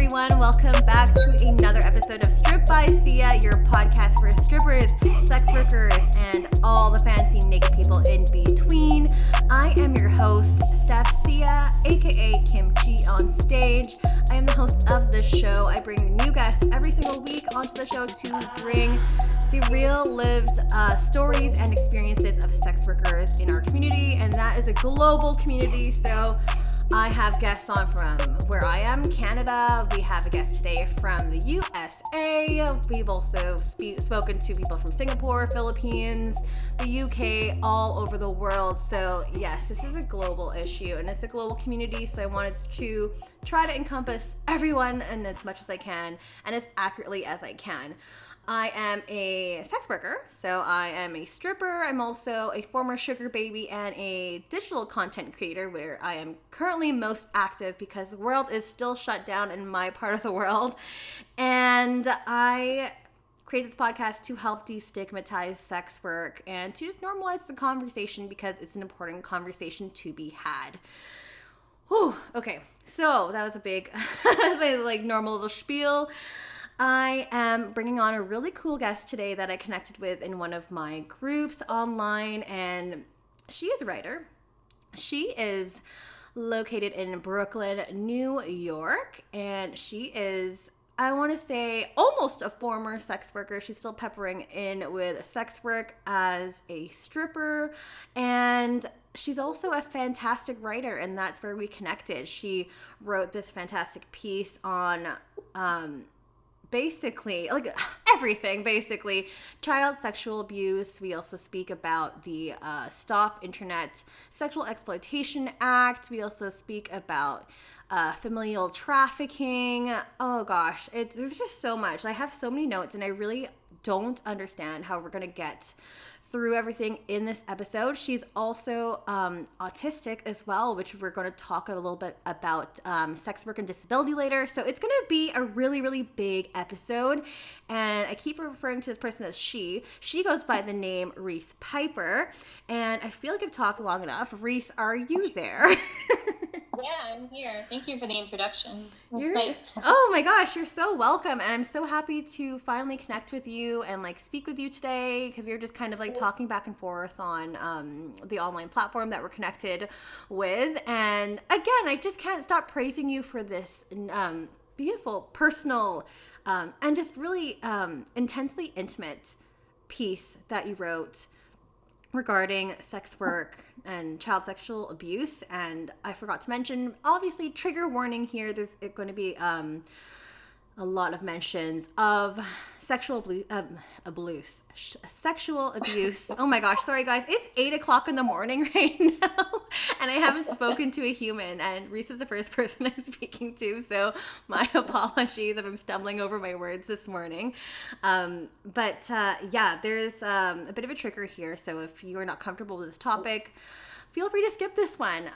everyone. Welcome back to another episode of Strip by SISEA, your podcast for strippers, sex workers, and all the fancy naked people in between. I am your host, Steph SISEA, aka Kim G on stage. I am the host of the show. I bring new guests every single week onto the show to bring the real lived stories and experiences of sex workers in our community, and that is a global community. So I have guests on from where I am, Canada. We have a guest today from the USA. We've also spoken to people from Singapore, Philippines, the UK, all over the world. So yes, this is a global issue and it's a global community. So I wanted to try to encompass everyone and as much as I can and as accurately as I can. I am a sex worker, so I am a stripper. I'm also a former sugar baby and a digital content creator where I am currently most active because the world is still shut down in my part of the world. And I created this podcast to help destigmatize sex work and to just normalize the conversation because it's an important conversation to be had. Whew, okay, so that was a big, my normal little spiel. I am bringing on a really cool guest today that I connected with in one of my groups online, and she is a writer. She is located in Brooklyn, New York, and she is, I want to say, almost a former sex worker. She's still peppering in with sex work as a stripper, and she's also a fantastic writer, and that's where we connected. She wrote this fantastic piece on basically everything, child sexual abuse. We also speak about the Stop Internet Sexual Exploitation Act. We also speak about familial trafficking. Oh gosh, there's just so much. I have so many notes and I really don't understand how we're gonna get through everything in this episode. She's also autistic as well, which we're going to talk a little bit about sex work and disability later. So it's going to be a really, really big episode. And I keep referring to this person as she. She goes by the name Reese Piper. And I feel like I've talked long enough. Reese, are you there? Yeah, I'm here. Thank you for the introduction. It's nice. Oh my gosh, you're so welcome. And I'm so happy to finally connect with you and speak with you today because we were just kind of talking back and forth on the online platform that we're connected with. And again, I just can't stop praising you for this beautiful, personal, and just really intensely intimate piece that you wrote regarding sex work and child sexual abuse. And I forgot to mention, obviously, trigger warning here. There's going to be a lot of mentions of sexual abuse. Oh my gosh, sorry guys. It's 8:00 in the morning right now, and I haven't spoken to a human. And Reese is the first person I'm speaking to, so my apologies if I'm stumbling over my words this morning. But there's a bit of a trigger here. So if you are not comfortable with this topic, feel free to skip this one.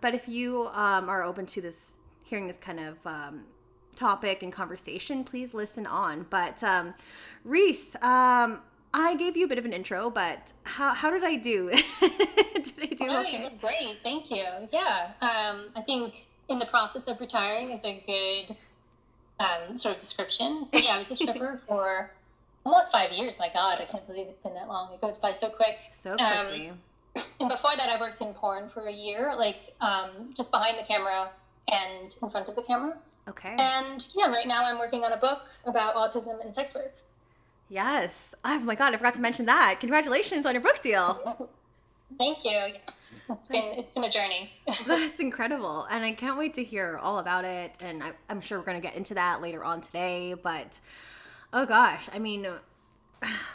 But if you are open to hearing this kind of topic and conversation, please listen on. But Reese, I gave you a bit of an intro, but how did I do? Did I do okay? You did great, thank you. Yeah, I think in the process of retiring is a good sort of description. So yeah, I was a stripper for almost 5 years. My God, I can't believe it's been that long. It goes by so quick. So quickly. And before that, I worked in porn for a year, just behind the camera and in front of the camera. Okay. And yeah, right now I'm working on a book about autism and sex work. Yes. Oh my God, I forgot to mention that. Congratulations on your book deal. Thank you. Yes. It's been a journey. That's incredible. And I can't wait to hear all about it. And I'm sure we're going to get into that later on today. But oh gosh, I mean,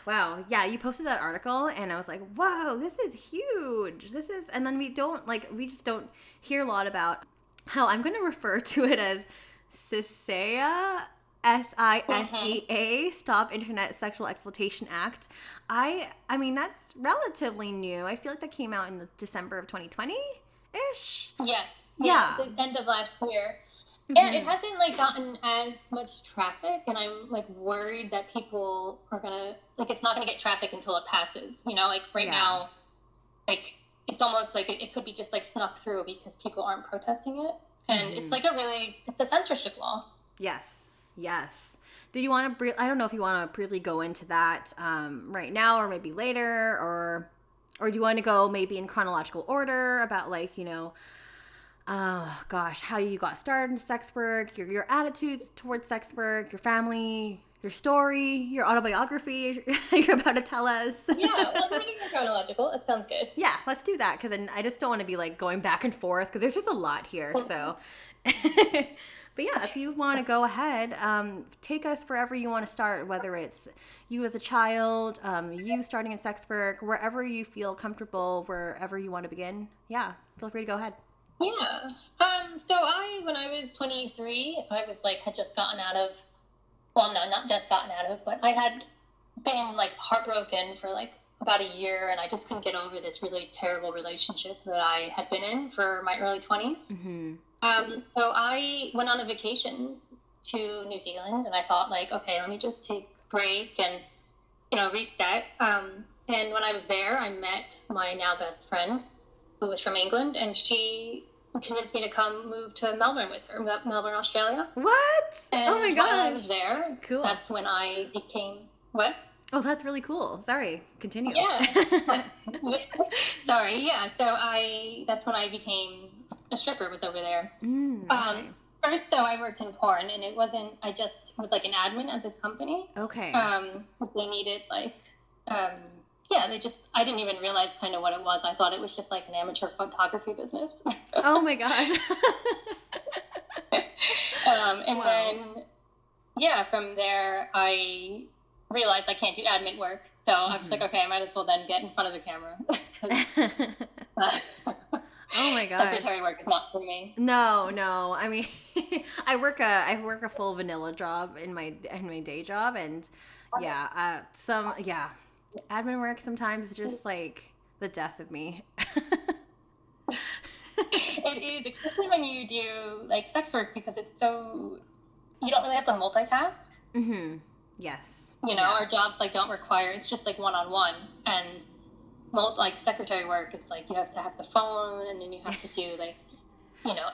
wow. Yeah, you posted that article and I was like, whoa, this is huge. And then we just don't hear a lot about how I'm going to refer to it as SISEA, SISEA, Stop Internet Sexual Exploitation Act. I mean, that's relatively new. I feel like that came out in December of 2020-ish. Yes. Yeah. The end of last year. Mm-hmm. Yeah, it hasn't gotten as much traffic, and I'm worried that people are gonna it's not gonna get traffic until it passes. Now, it's almost it could be just snuck through because people aren't protesting it. And it's it's a censorship law. Yes. Yes. Do you want to? I don't know if you want to briefly go into that right now, or maybe later, or do you want to go maybe in chronological order about like oh gosh, how you got started in sex work, your attitudes towards sex work, your family, your story, your autobiography you're about to tell us. Yeah, well, we can go chronological. It sounds good. Yeah, let's do that, because then I just don't want to be like going back and forth, because there's just a lot here. So, but yeah, if you want to go ahead, take us wherever you want to start, whether it's you as a child, you starting in sex work, wherever you feel comfortable, wherever you want to begin. Yeah, feel free to go ahead. Yeah. So when I was 23, I was like, had just gotten out of, well, no, not just gotten out of, but I had been like heartbroken for like about a year, and I just couldn't get over this really terrible relationship that I had been in for my early 20s. Mm-hmm. So I went on a vacation to New Zealand, and I thought like, okay, let me just take a break and, reset. And when I was there, I met my now best friend, who was from England, and she convinced me to come move to Melbourne with her, Melbourne, Australia. What? And oh my god! While I was there, cool. That's when I became what? Oh, that's really cool. Sorry, continue. Yeah. Sorry. Yeah. So that's when I became a stripper. Was over there. Okay. First, though, I worked in porn, and it wasn't. I just was like an admin at this company. Okay. Because they needed like. Yeah, I didn't even realize kind of what it was. I thought it was just like an amateur photography business. Oh my god. And wow. Then, from there, I realized I can't do admin work. So I was like, okay, I might as well then get in front of the camera. Oh my god. Secretary work is not for me. No. I mean, I work a full vanilla job in my day job, and admin work sometimes is just like the death of me. It is, especially when you do like sex work, because it's so you don't really have to multitask. Mm-hmm. Yes. Our jobs like don't require, it's just like one-on-one, and like secretary work is like you have to have the phone, and then you have to do like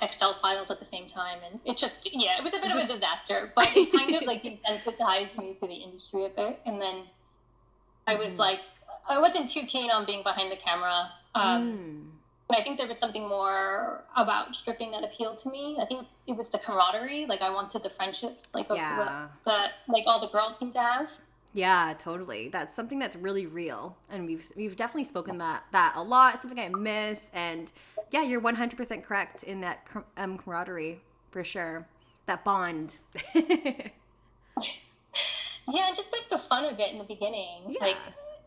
Excel files at the same time, and it just it was a bit of a disaster, but it kind of like desensitized me to the industry a bit. And then I was like, I wasn't too keen on being behind the camera. But I think there was something more about stripping that appealed to me. I think it was the camaraderie. Like I wanted the friendships, like that like all the girls seem to have. Yeah, totally. That's something that's really real, and we've definitely spoken that a lot. Something I miss, and yeah, you're 100% correct in that camaraderie for sure. That bond. Yeah, and just like the fun of it in the beginning. Yeah. Like,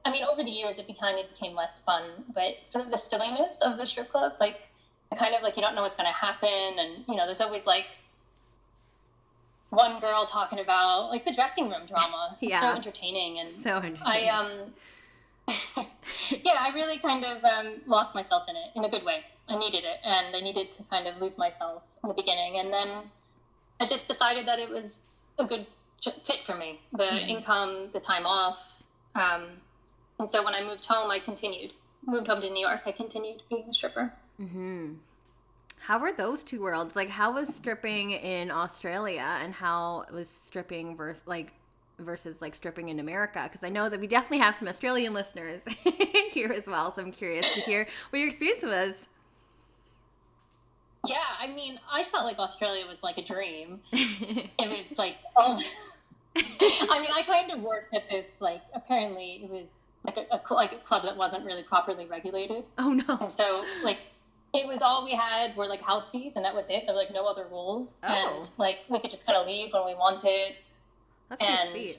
I mean, over the years, it kind of became less fun, but sort of the silliness of the strip club, like, kind of like you don't know what's going to happen, and there's always like one girl talking about like the dressing room drama. Yeah. It's so entertaining, and so entertaining. I really kind of lost myself in it in a good way. I needed it, and I needed to kind of lose myself in the beginning, and then I just decided that it was a good fit for me. The income, the time off, and so when I moved home, moved home to New York. I continued being a stripper. Mm-hmm. How were those two worlds? Like, how was stripping in Australia, and how was stripping versus like stripping in America? Because I know that we definitely have some Australian listeners here as well, so I'm curious to hear what your experience was. Yeah, I mean, I felt like Australia was like a dream. It was like, I mean, I kind of worked at this, like, apparently it was like a club that wasn't really properly regulated. Oh no! And so like it was all we had were like house fees, and that was it. There were like no other rules, and like we could just kind of leave when we wanted. That's pretty sweet.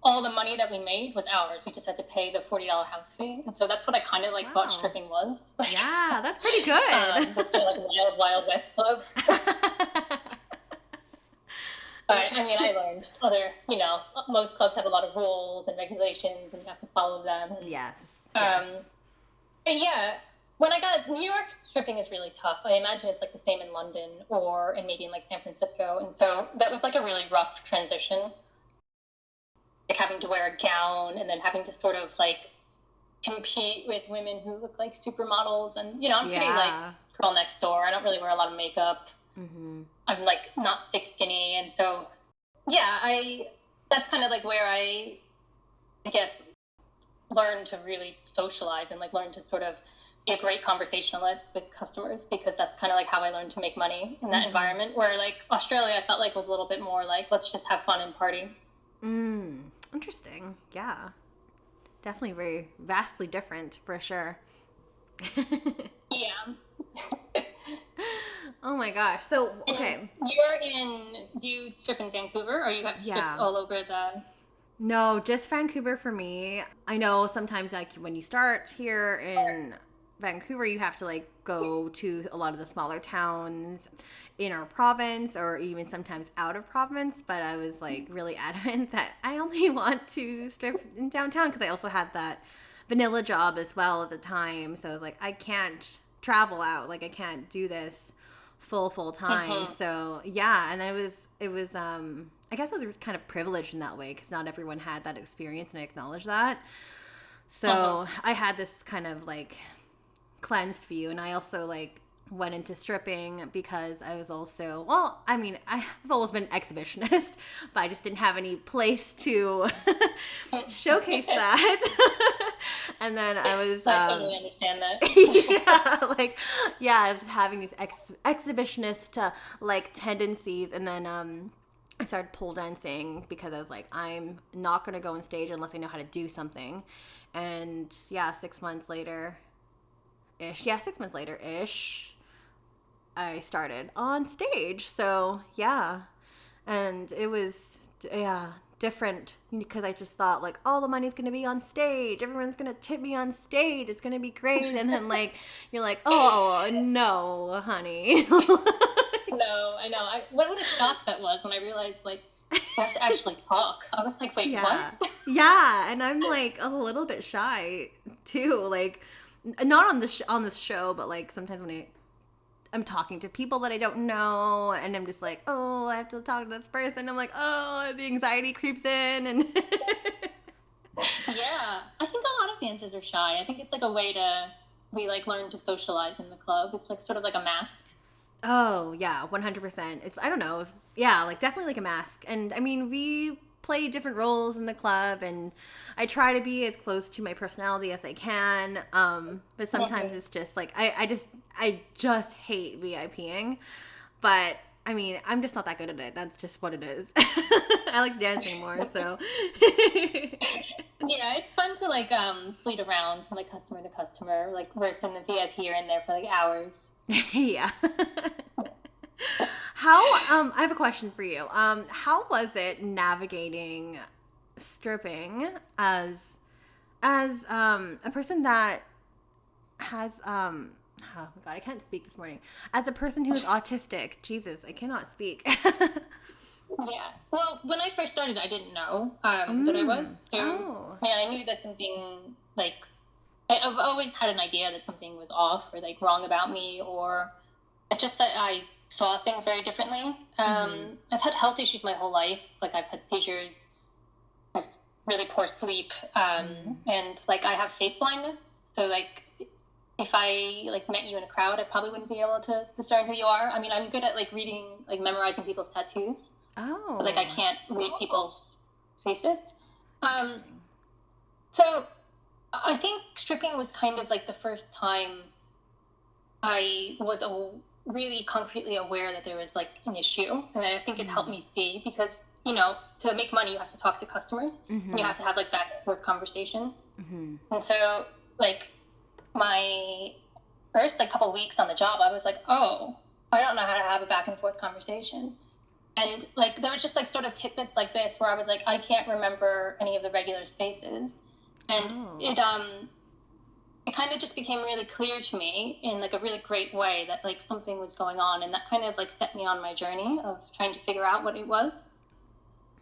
All the money that we made was ours. We just had to pay the $40 house fee, and so that's what I kind of like thought stripping was. Yeah, that's pretty good. That's kind of like Wild West club. But I mean, I learned most clubs have a lot of rules and regulations, and you have to follow them. And, yes. But yeah, when I got New York, stripping is really tough. I imagine it's like the same in London and maybe in like San Francisco. And so that was like a really rough transition. Like having to wear a gown, and then having to sort of like compete with women who look like supermodels. And, I'm pretty like girl next door. I don't really wear a lot of makeup. I'm like not stick skinny. And so, yeah, that's kind of like where I guess, learn to really socialize and like learn to sort of be a great conversationalist with customers, because that's kind of like how I learned to make money in that environment, where like Australia I felt like was a little bit more like, let's just have fun and party. Interesting. Yeah. Definitely very vastly different for sure. Yeah. Oh my gosh. So, okay. Do you strip in Vancouver, or you have strips all over the... No, just Vancouver for me. I know sometimes like when you start here in Vancouver, you have to like go to a lot of the smaller towns in our province, or even sometimes out of province. But I was like really adamant that I only want to strip in downtown, because I also had that vanilla job as well at the time. So I was like, I can't travel out. Like I can't do this full time. So yeah, and it was I guess I was kind of privileged in that way, because not everyone had that experience, and I acknowledge that. So I had this kind of like cleansed view, and I also like went into stripping because I was also, well, I mean, I've always been an exhibitionist, but I just didn't have any place to showcase that. And then I was... I totally understand that. I was having these exhibitionist like tendencies, and then I started pole dancing because I was like, I'm not going to go on stage unless I know how to do something. And 6 months later ish, I started on stage. So yeah, and it was different, because I just thought like, all the money's gonna be on stage, everyone's gonna tip me on stage, it's gonna be great. And then like you're like, oh no, honey. No, I know. What a shock that was when I realized like I have to actually talk. I was like, wait, what? Yeah, and I'm like a little bit shy too, like not on this show, but like sometimes when I'm talking to people that I don't know, and I'm just like, oh, I have to talk to this person. I'm like, oh, the anxiety creeps in, and yeah, I think a lot of dancers are shy. I think it's like a way we like learn to socialize in the club. It's like sort of like a mask. Oh yeah, 100%. It's, I don't know, like definitely like a mask. And I mean, we play different roles in the club, and I try to be as close to my personality as I can. But sometimes it's just like I just hate VIPing. But I mean, I'm just not that good at it. That's just what it is. I like dancing more, so. Yeah, it's fun to like fleet around from like customer to customer, like versus the VIP are in there for like hours. Yeah. How I have a question for you. How was it navigating stripping as a person that has oh my god, I can't speak this morning. As a person who is autistic, Jesus, I cannot speak. Yeah. Well, when I first started, I didn't know that I was. So yeah, I knew that something like I've always had an idea that something was off or like wrong about me, or just that I saw things very differently. I've had health issues my whole life. Like I've had seizures, I've really poor sleep, and like I have face blindness. So like if I like met you in a crowd, I probably wouldn't be able to discern who you are. I mean, I'm good at like reading, like memorizing people's tattoos. Oh. But like I can't read people's faces. So I think stripping was kind of like the first time I was really concretely aware that there was like an issue, and I think it helped me see, because you know, to make money you have to talk to customers, and you have to have like back and forth conversation, and so like my first like couple weeks on the job, I was like, oh, I don't know how to have a back and forth conversation. And like there were just like sort of tidbits like this where I was like, I can't remember any of the regulars' faces, and it kind of just became really clear to me in like a really great way that like something was going on, and that kind of like set me on my journey of trying to figure out what it was.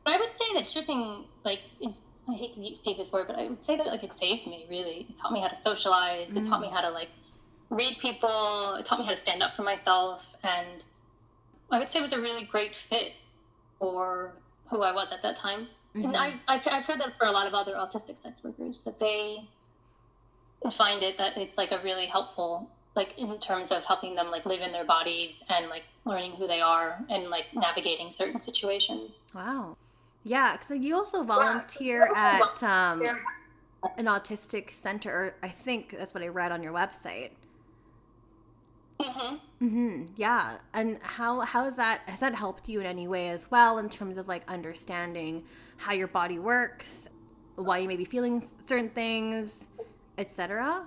But I would say that stripping like is, I hate to say this word, but I would say that like it saved me really. It taught me how to socialize. It taught me how to like read people. It taught me how to stand up for myself, and I would say it was a really great fit for who I was at that time. And I've heard that for a lot of other autistic sex workers, that they find it, that it's like a really helpful like in terms of helping them like live in their bodies and like learning who they are and like navigating certain situations. Wow. Yeah, because you also volunteer at an autistic center, or I think that's what I read on your website. Yeah. And how has that helped you in any way as well, in terms of like understanding how your body works, why you may be feeling certain things, etc.?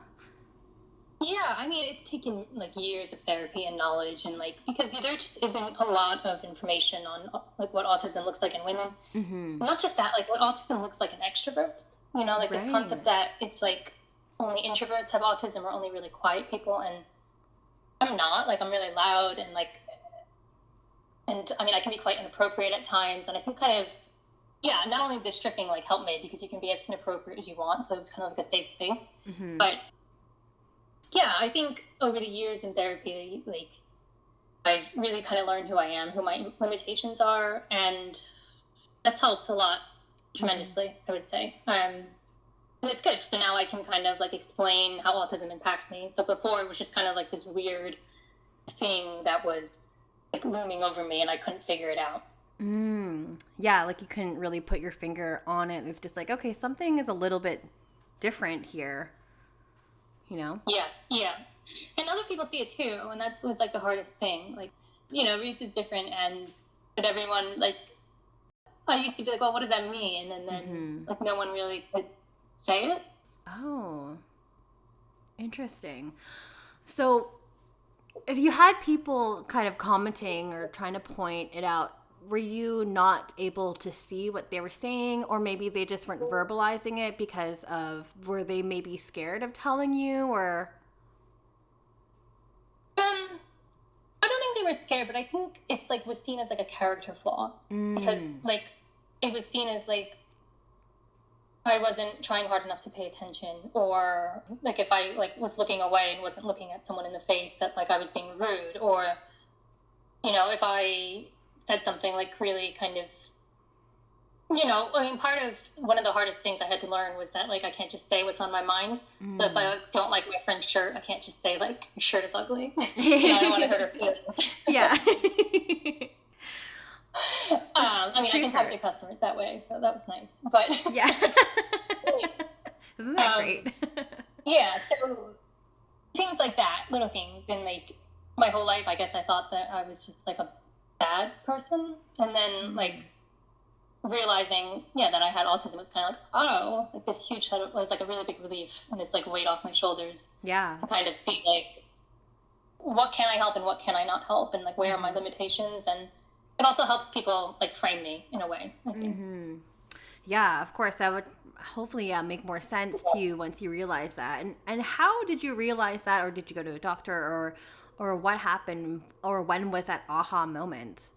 Yeah, I mean, it's taken like years of therapy and knowledge, and like because there just isn't a lot of information on like what autism looks like in women. Not just that, like what autism looks like in extroverts. Like this concept that it's like only introverts have autism, or only really quiet people, and I'm not. Like I'm really loud, and like, and I mean, I can be quite inappropriate at times, and I think kind of, yeah, not only the stripping like helped me because you can be as inappropriate as you want, so it's kind of like a safe space, but yeah, I think over the years in therapy, like I've really kind of learned who I am, who my limitations are, and that's helped a lot tremendously, I would say. And it's good. So now I can kind of like explain how autism impacts me. So before it was just kind of like this weird thing that was like looming over me, and I couldn't figure it out. Yeah, like you couldn't really put your finger on it. It's just like, okay, something is a little bit different here. Yes, yeah, and other people see it too, and that's was like the hardest thing. Like, Reese is different, but everyone like, I used to be like, well, what does that mean? And then like no one really could say it. Oh, interesting. So, if you had people kind of commenting or trying to point it out, were you not able to see what they were saying, or maybe they just weren't verbalizing it because were they maybe scared of telling you, or? I don't think they were scared, but I think it's like was seen as like a character flaw because like it was seen as like I wasn't trying hard enough to pay attention, or like if I like was looking away and wasn't looking at someone in the face, that like I was being rude, or if I said something like really kind of, I mean, part of one of the hardest things I had to learn was that like I can't just say what's on my mind. So if I like, don't like my friend's shirt, I can't just say like your shirt is ugly. I don't want to hurt her feelings. Yeah. I mean, I can talk to customers that way, so that was nice. But yeah, isn't that great? Yeah, so things like that, little things, and like my whole life, I guess I thought that I was just like a bad person, and then like realizing, that I had autism was kind of like, oh, like this huge it was like a really big relief, and this like weight off my shoulders. Yeah, to kind of see like what can I help and what can I not help, and like where are my limitations, and it also helps people like frame me in a way, I think. Yeah, of course, that would hopefully make more sense to you once you realize that. And how did you realize that, or did you go to a doctor, or what happened, or when was that aha moment?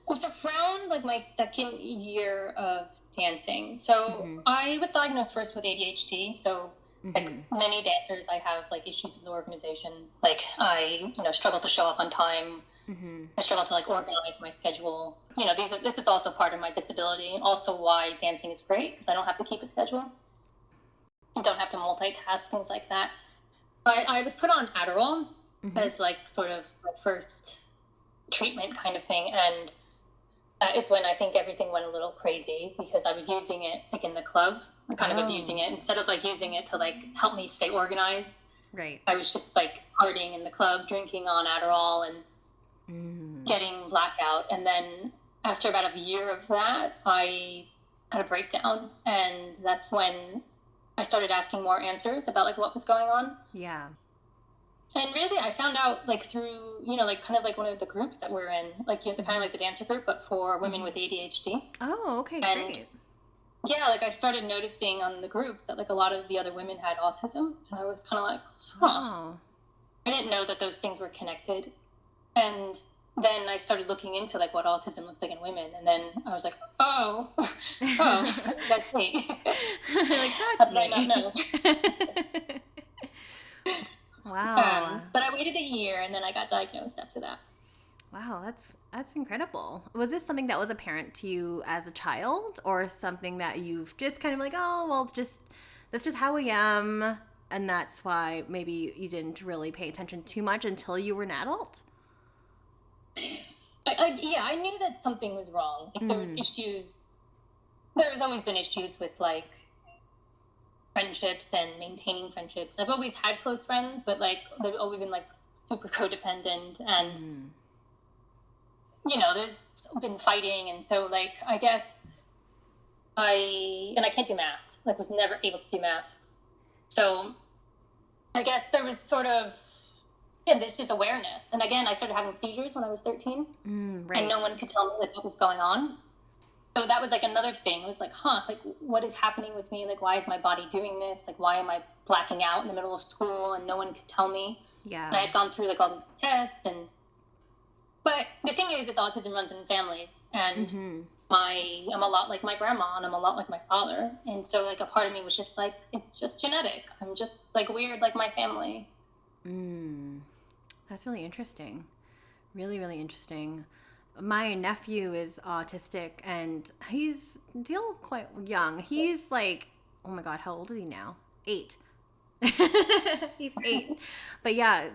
It was around like my second year of dancing. So I was diagnosed first with ADHD. So like many dancers, I have like issues with the organization. Like I, struggle to show up on time. I struggle to like organize my schedule. This is also part of my disability, and also why dancing is great, because I don't have to keep a schedule. I don't have to multitask, things like that. But I was put on Adderall as like sort of my first treatment kind of thing, and that is when I think everything went a little crazy, because I was using it like in the club, kind of abusing it instead of like using it to like help me stay organized. Right. I was just like partying in the club, drinking on Adderall, and getting blackout. And then after about a year of that, I had a breakdown, and that's when I started asking more answers about like what was going on. Yeah. And really, I found out like through, like kind of like one of the groups that we're in, like the kind of like the dancer group, but for women with ADHD. Oh, okay, and great. Yeah, like I started noticing on the groups that like a lot of the other women had autism, and I was kind of like, I didn't know that those things were connected. And then I started looking into like what autism looks like in women, and then I was like, oh, that's me. Like, that's me. I not know. Wow. But I waited a year, and then I got diagnosed after that. Wow, that's incredible. Was this something that was apparent to you as a child, or something that you've just kind of like, oh, well, that's just how I am? and that's why maybe you didn't really pay attention too much until you were an adult? I knew that something was wrong. Like, there was issues. There's always been issues with, like, friendships and maintaining friendships. I've always had close friends, but, like, they've always been, like, super codependent, and there's been fighting, and so, like, I guess I can't do math. Like, was never able to do math. So I guess there was sort of, this just awareness. And again, I started having seizures when I was 13, right. and no one could tell me, like, what was going on. So that was, like, another thing. It was like, like, what is happening with me? Like, why is my body doing this? Like, why am I blacking out in the middle of school and no one could tell me? Yeah. And I had gone through, like, all these tests, but the thing is autism runs in families, and I'm a lot like my grandma, and I'm a lot like my father. And so, like, a part of me was just like, it's just genetic. I'm just, like, weird like my family. That's really interesting. Really, really interesting. My nephew is autistic, and he's still quite young. He's like, oh my God, how old is he now? 8. He's 8. But yeah,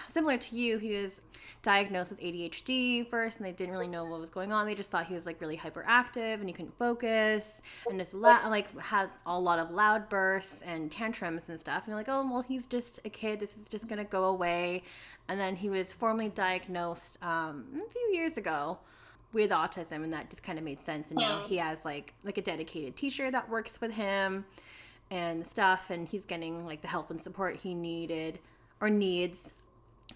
similar to you, he was diagnosed with ADHD first, and they didn't really know what was going on. They just thought he was, like, really hyperactive and he couldn't focus, and just had a lot of loud bursts and tantrums and stuff. And they're like, oh, well, he's just a kid. This is just gonna go away. And then he was formally diagnosed a few years ago with autism, and that just kind of made sense. And now he has like a dedicated teacher that works with him and stuff, and he's getting, like, the help and support he needed or needs,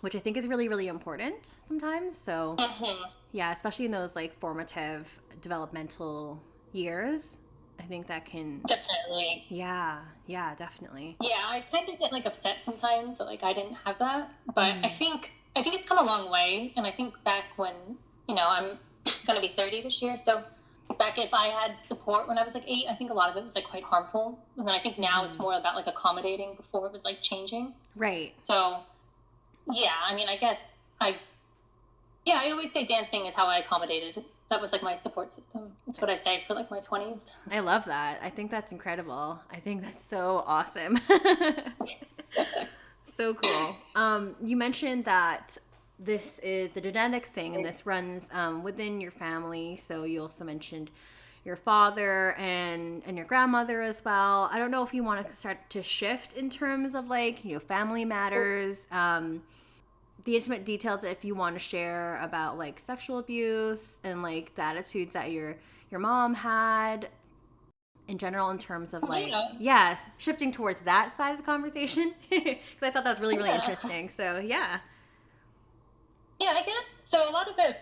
which I think is really, really important sometimes. So yeah, especially in those, like, formative developmental years, I think that can definitely. Yeah, definitely. Yeah, I kind of get, like, upset sometimes that, like, I didn't have that, but I think it's come a long way. And I think back when, I'm gonna be 30 this year, so back if I had support when I was, like, 8, I think a lot of it was, like, quite harmful. And then I think now it's more about, like, accommodating. Before it was, like, changing. Right. So yeah, I mean, I guess I always say dancing is how I accommodated. That was, like, my support system. That's what I say for, like, my 20s. I love that. I think that's incredible. I think that's so awesome. So cool. You mentioned that this is a genetic thing, and this runs within your family. So you also mentioned your father and your grandmother as well. I don't know if you want to start to shift in terms of, like, family matters, the intimate details if you want to share about, like, sexual abuse and, like, the attitudes that your mom had in general, in terms of, like, shifting towards that side of the conversation, because I thought that was really, really interesting. So yeah, I guess so. A lot of it,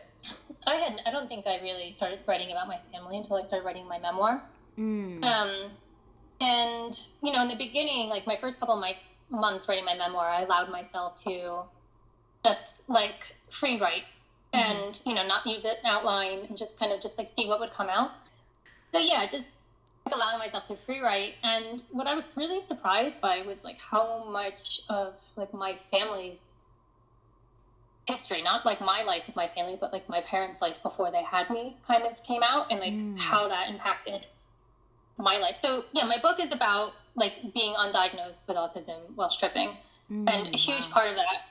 I don't think I really started writing about my family until I started writing my memoir. And in the beginning, like, my first couple of months writing my memoir, I allowed myself to just, like, free write and not use it outline, and just kind of just, like, see what would come out. So yeah, just, like, allowing myself to free write. And what I was really surprised by was, like, how much of, like, my family's history, not, like, my life with my family, but, like, my parents' life before they had me, kind of came out, and, like, how that impacted my life. So yeah, my book is about, like, being undiagnosed with autism while stripping. And a huge part of that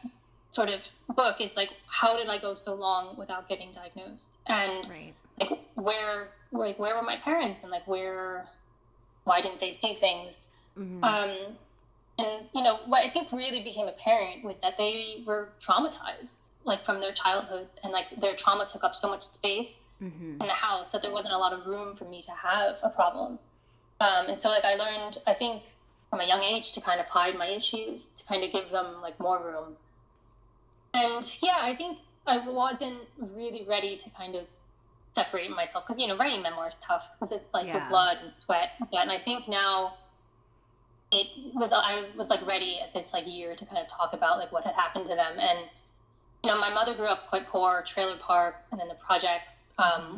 sort of book is, like, how did I go so long without getting diagnosed? And like, where were my parents, and, like, why didn't they see things? And what I think really became apparent was that they were traumatized, like, from their childhoods, and, like, their trauma took up so much space in the house that there wasn't a lot of room for me to have a problem. And so, like, I learned, I think, from a young age to kind of hide my issues, to kind of give them, like, more room. And yeah, I think I wasn't really ready to kind of separate myself, because, writing memoir is tough, because it's, like, with blood and sweat. And I think now I was, like, ready at this, like, year to kind of talk about, like, what had happened to them. And, my mother grew up quite poor, trailer park, and then the projects,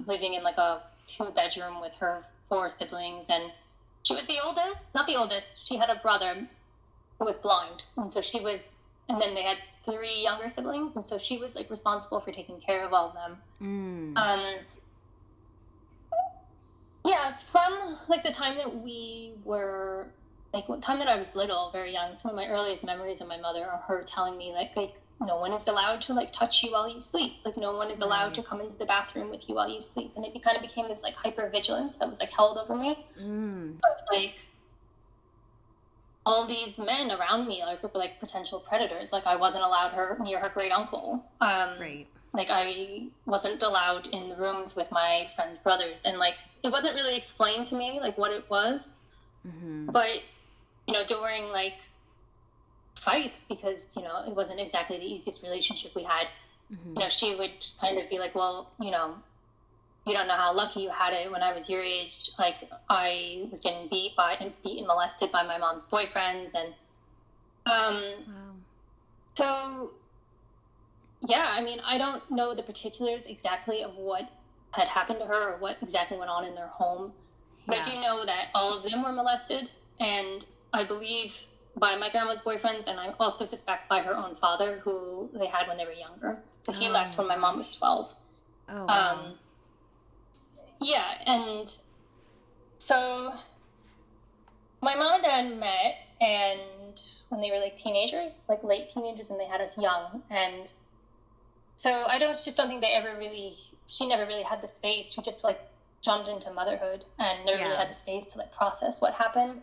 living in, like, a 2-bedroom with her 4 siblings. And she was the oldest, not the oldest. She had a brother who was blind. And so and then they had 3 younger siblings. And so she was, like, responsible for taking care of all of them. Yeah, from, like, the time that we were like one time that I was little, very young, some of my earliest memories of my mother are her telling me like no one is allowed to like touch you while you sleep. Like no one is allowed to come into the bathroom with you while you sleep. And it kind of became this like hyper vigilance that was like held over me. Of like all these men around me like were like potential predators. Like I wasn't allowed her near her great uncle. Right. Like I wasn't allowed in the rooms with my friends' brothers, and like it wasn't really explained to me like what it was. But you know, during like fights, because you know it wasn't exactly the easiest relationship we had, you know, she would kind of be like, well, you know, you don't know how lucky you had it. When I was your age, like I was getting beat and molested by my mom's boyfriends, and so yeah, I mean, I don't know the particulars exactly of what had happened to her or what exactly went on in their home, but I do know that all of them were molested, and I believe by my grandma's boyfriends, and I also suspect by her own father, who they had when they were younger. So he left when my mom was 12. Oh, wow. Yeah, and so my mom and dad met, and when they were like teenagers, like late teenagers, and they had us young, and so I just don't think she never really had the space. She just like jumped into motherhood and never really had the space to like process what happened.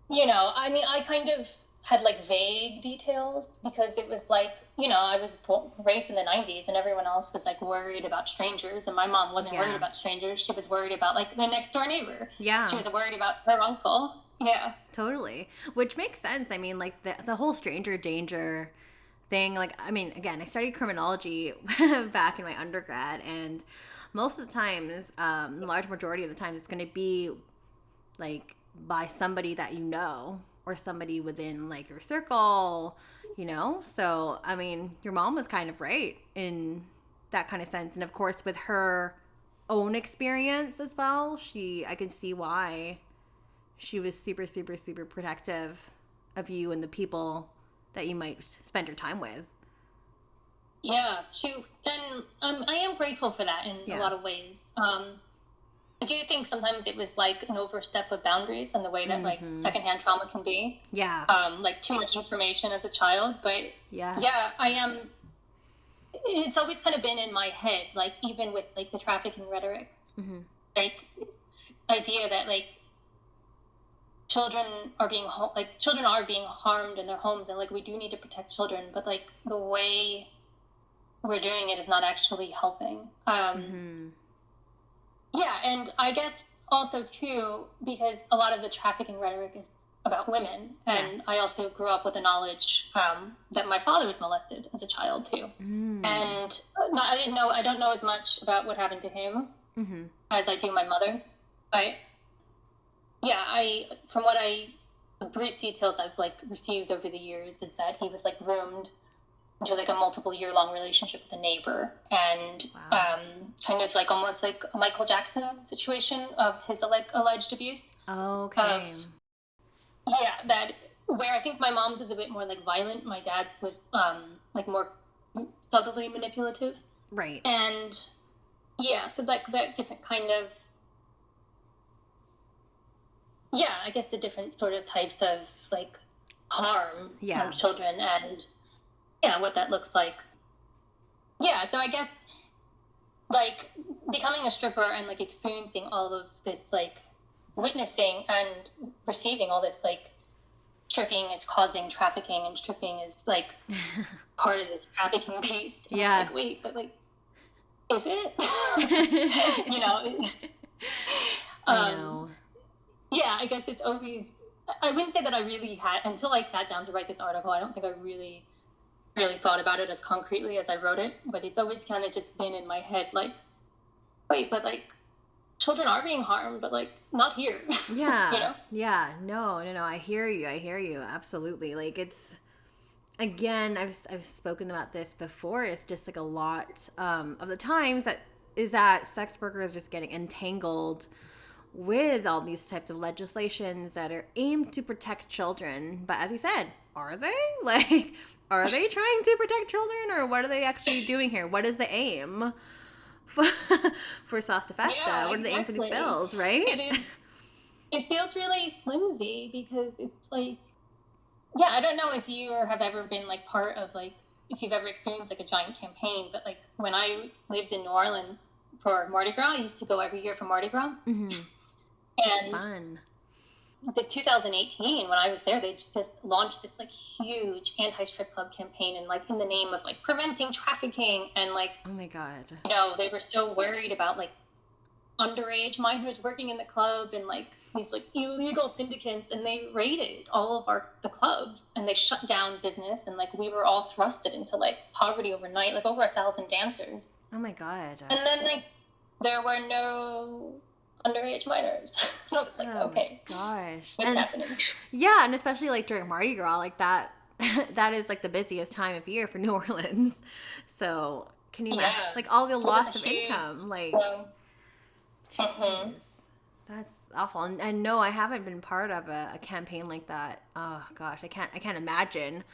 You know, I mean, I kind of had like vague details because it was like, you know, I was raised in the 90s and everyone else was like worried about strangers, and my mom wasn't worried about strangers. She was worried about like the next door neighbor. Yeah. She was worried about her uncle. Yeah. Totally. Which makes sense. I mean, like the whole stranger danger thing, like, I mean, again, I studied criminology back in my undergrad, and most of the times, the large majority of the time, it's going to be like by somebody that you know or somebody within like your circle, you know? So, I mean, your mom was kind of right in that kind of sense. And of course, with her own experience as well, I can see why she was super, super, super protective of you and the people that you might spend your time with. Yeah, and I am grateful for that in a lot of ways. I do think sometimes it was like an overstep of boundaries and the way that like secondhand trauma can be. Yeah. Like too much information as a child, but yeah, I am. It's always kind of been in my head, like even with like the trafficking rhetoric, like this idea that like children are being harmed in their homes, and like we do need to protect children, but like the way we're doing it is not actually helping. Yeah, and I guess also too, because a lot of the trafficking rhetoric is about women, and I also grew up with the knowledge that my father was molested as a child too, and I don't know as much about what happened to him as I do my mother, but yeah, the brief details I've like received over the years is that he was like groomed into like a multiple year-long relationship with a neighbor, and kind of like almost like a Michael Jackson situation of his like alleged abuse. Okay. That where I think my mom's was a bit more like violent, my dad's was like more subtly manipulative. Right. And yeah, so like that different kind of I guess the different sort of types of like harm on children, and what that looks like. Yeah, so I guess like becoming a stripper and like experiencing all of this, like witnessing and receiving all this, like stripping is causing trafficking and stripping is like part of this trafficking piece. And it's like, wait, but like, is it? You know? I know. Yeah, I guess it's always, I wouldn't say that I really had, until I sat down to write this article, I don't think I really thought about it as concretely as I wrote it, but it's always kind of just been in my head, like, wait, but like, children are being harmed, but like, not here. Yeah. You know? Yeah. No, I hear you. Absolutely. Like, it's, again, I've spoken about this before. It's just like a lot of the times that sex workers just getting entangled with all these types of legislations that are aimed to protect children. But as you said, are they? Like, are they trying to protect children, or what are they actually doing here? What is the aim for SOS to FESTA? What are the aim for these bills, right? it feels really flimsy because it's like, yeah, I don't know if you have ever been like part of like, if you've ever experienced like a giant campaign, but like when I lived in New Orleans for Mardi Gras, I used to go every year for Mardi Gras. Mm-hmm. And Fun. the 2018, when I was there, they just launched this like huge anti-strip club campaign, and like in the name of like preventing trafficking, and like, oh my God, you know, they were so worried about like underage minors working in the club and like these like illegal syndicates, and they raided all of the clubs, and they shut down business, and like we were all thrusted into like poverty overnight, like over 1,000 dancers. Oh my God. And then like there were no underage minors. I was like, oh okay, gosh, what's happening? Yeah, and especially like during Mardi Gras, like that that is like the busiest time of year for New Orleans. So can you imagine like all the loss of income? Like that's awful. And no, I haven't been part of a campaign like that. Oh gosh, I can't imagine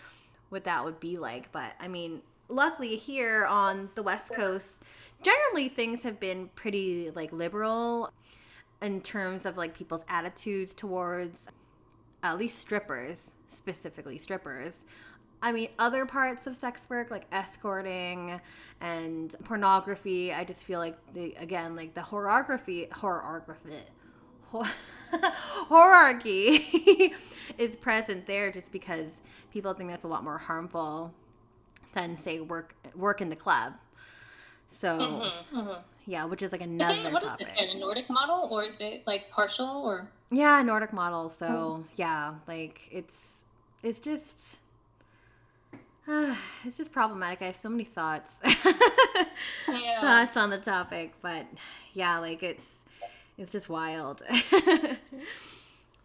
what that would be like. But I mean, luckily here on the West Coast, generally things have been pretty like liberal in terms of like people's attitudes towards at least strippers, specifically strippers. I mean, other parts of sex work like escorting and pornography, I just feel like like the hierarchy is present there just because people think that's a lot more harmful than say work in the club. So yeah, which is like another topic. What is it? A Nordic model, or is it like partial, or? Yeah, Nordic model. So yeah, like it's just problematic. I have so many thoughts thoughts on the topic, but yeah, like it's just wild.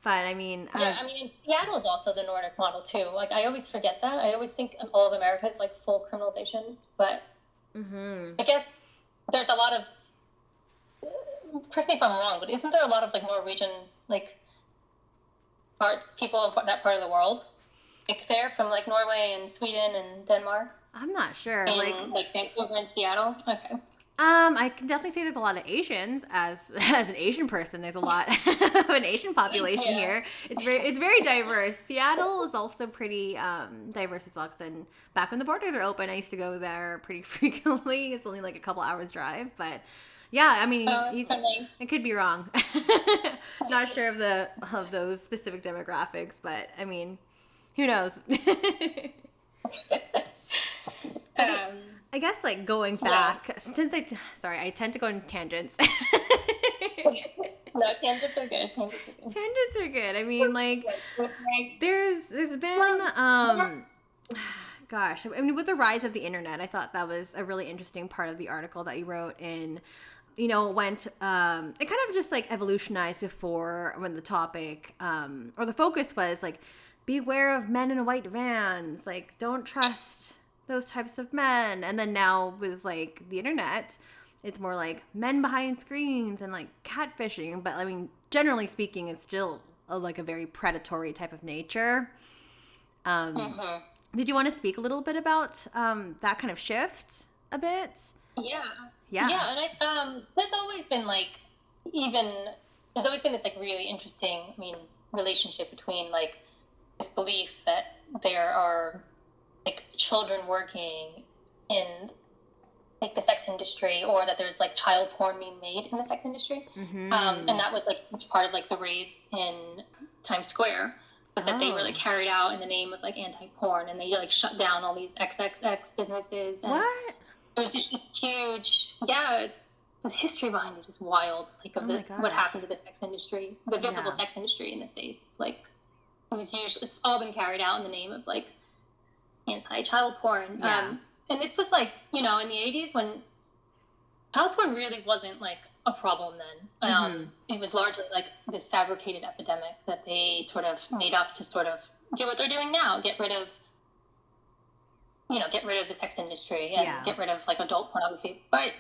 But I mean, Seattle is also the Nordic model too. Like I always forget that. I always think all of America is like full criminalization, but I guess there's a lot of, correct me if I'm wrong, but isn't there a lot of like Norwegian like people in that part of the world? Like they're from like Norway and Sweden and Denmark. I'm not sure. And, like Vancouver and Seattle. Okay. I can definitely say there's a lot of Asians. As an Asian person, there's a lot of an Asian population here. It's very diverse. Seattle is also pretty diverse as well. Because back when the borders are open, I used to go there pretty frequently. It's only like a couple hours drive, but yeah, I mean, I could be wrong. Not sure of those specific demographics, but I mean, who knows? I guess like going back, since I tend to go in tangents. No, tangents are good. Tangents are good. I mean, like there's been gosh, I mean, with the rise of the internet, I thought that was a really interesting part of the article that you wrote in. You know, it went, it kind of just like evolutionized before when the topic, or the focus was like, beware of men in white vans, like don't trust those types of men. And then now with like the internet, it's more like men behind screens and like catfishing. But I mean, generally speaking, it's still like a very predatory type of nature. Did you want to speak a little bit about that kind of shift a bit? Yeah. And there's always been this like really interesting, relationship between like this belief that there are like children working in like the sex industry, or that there's like child porn being made in the sex industry. And that was like part of like the raids in Times Square, was that they were like carried out in the name of like anti-porn, and they like shut down all these XXX businesses. And what? It was just huge. Yeah, the history behind it is wild. Like what happened to the sex industry, the visible sex industry in the States. Like it's all been carried out in the name of like anti-child porn. And this was like, in the 80s when child porn really wasn't like a problem then. It was largely like this fabricated epidemic that they sort of made up to sort of do what they're doing now, get rid of the sex industry and get rid of like adult pornography. But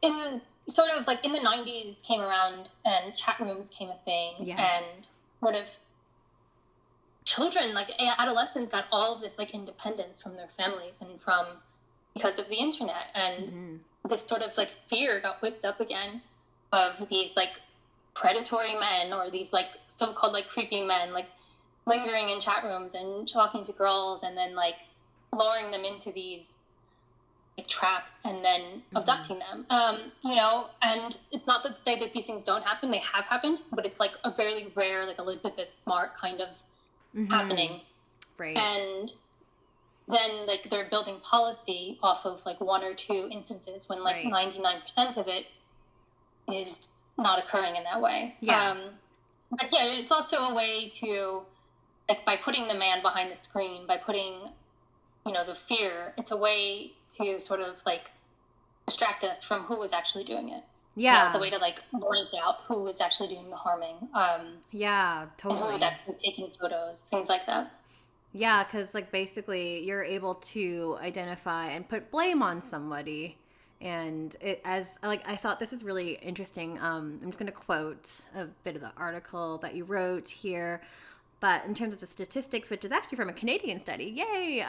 in the 90s came around and chat rooms came a thing, and sort of children, like adolescents, got all of this like independence from their families and because of the internet, and this sort of like fear got whipped up again of these like predatory men, or these like so-called like creepy men, like lingering in chat rooms and talking to girls and then like luring them into these like traps and then abducting them. And it's not to say that these things don't happen. They have happened, but it's like a very rare, like Elizabeth Smart kind of happening. Right. And then like they're building policy off of like one or two instances when like 99% of it is not occurring in that way. But yeah, it's also a way to, like, by putting the man behind the screen, by putting, the fear, it's a way to sort of like distract us from who was actually doing it. Yeah. It's a way to like blank out who was actually doing the harming. Totally. And who was actually taking photos, things like that. Yeah, because like basically you're able to identify and put blame on somebody. And I thought this is really interesting. I'm just going to quote a bit of the article that you wrote here. But in terms of the statistics, which is actually from a Canadian study, yay!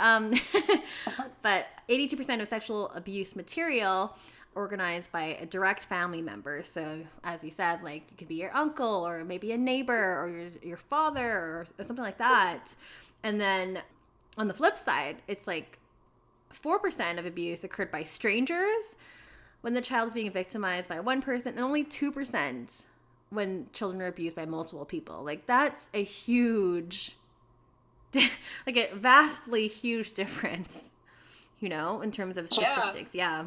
But 82% of sexual abuse material organized by a direct family member. So as you said, like it could be your uncle or maybe a neighbor or your father or something like that. And then on the flip side, it's like 4% of abuse occurred by strangers when the child is being victimized by one person, and only 2% when children are abused by multiple people. Like that's a huge, like a vastly huge difference, in terms of statistics. Yeah.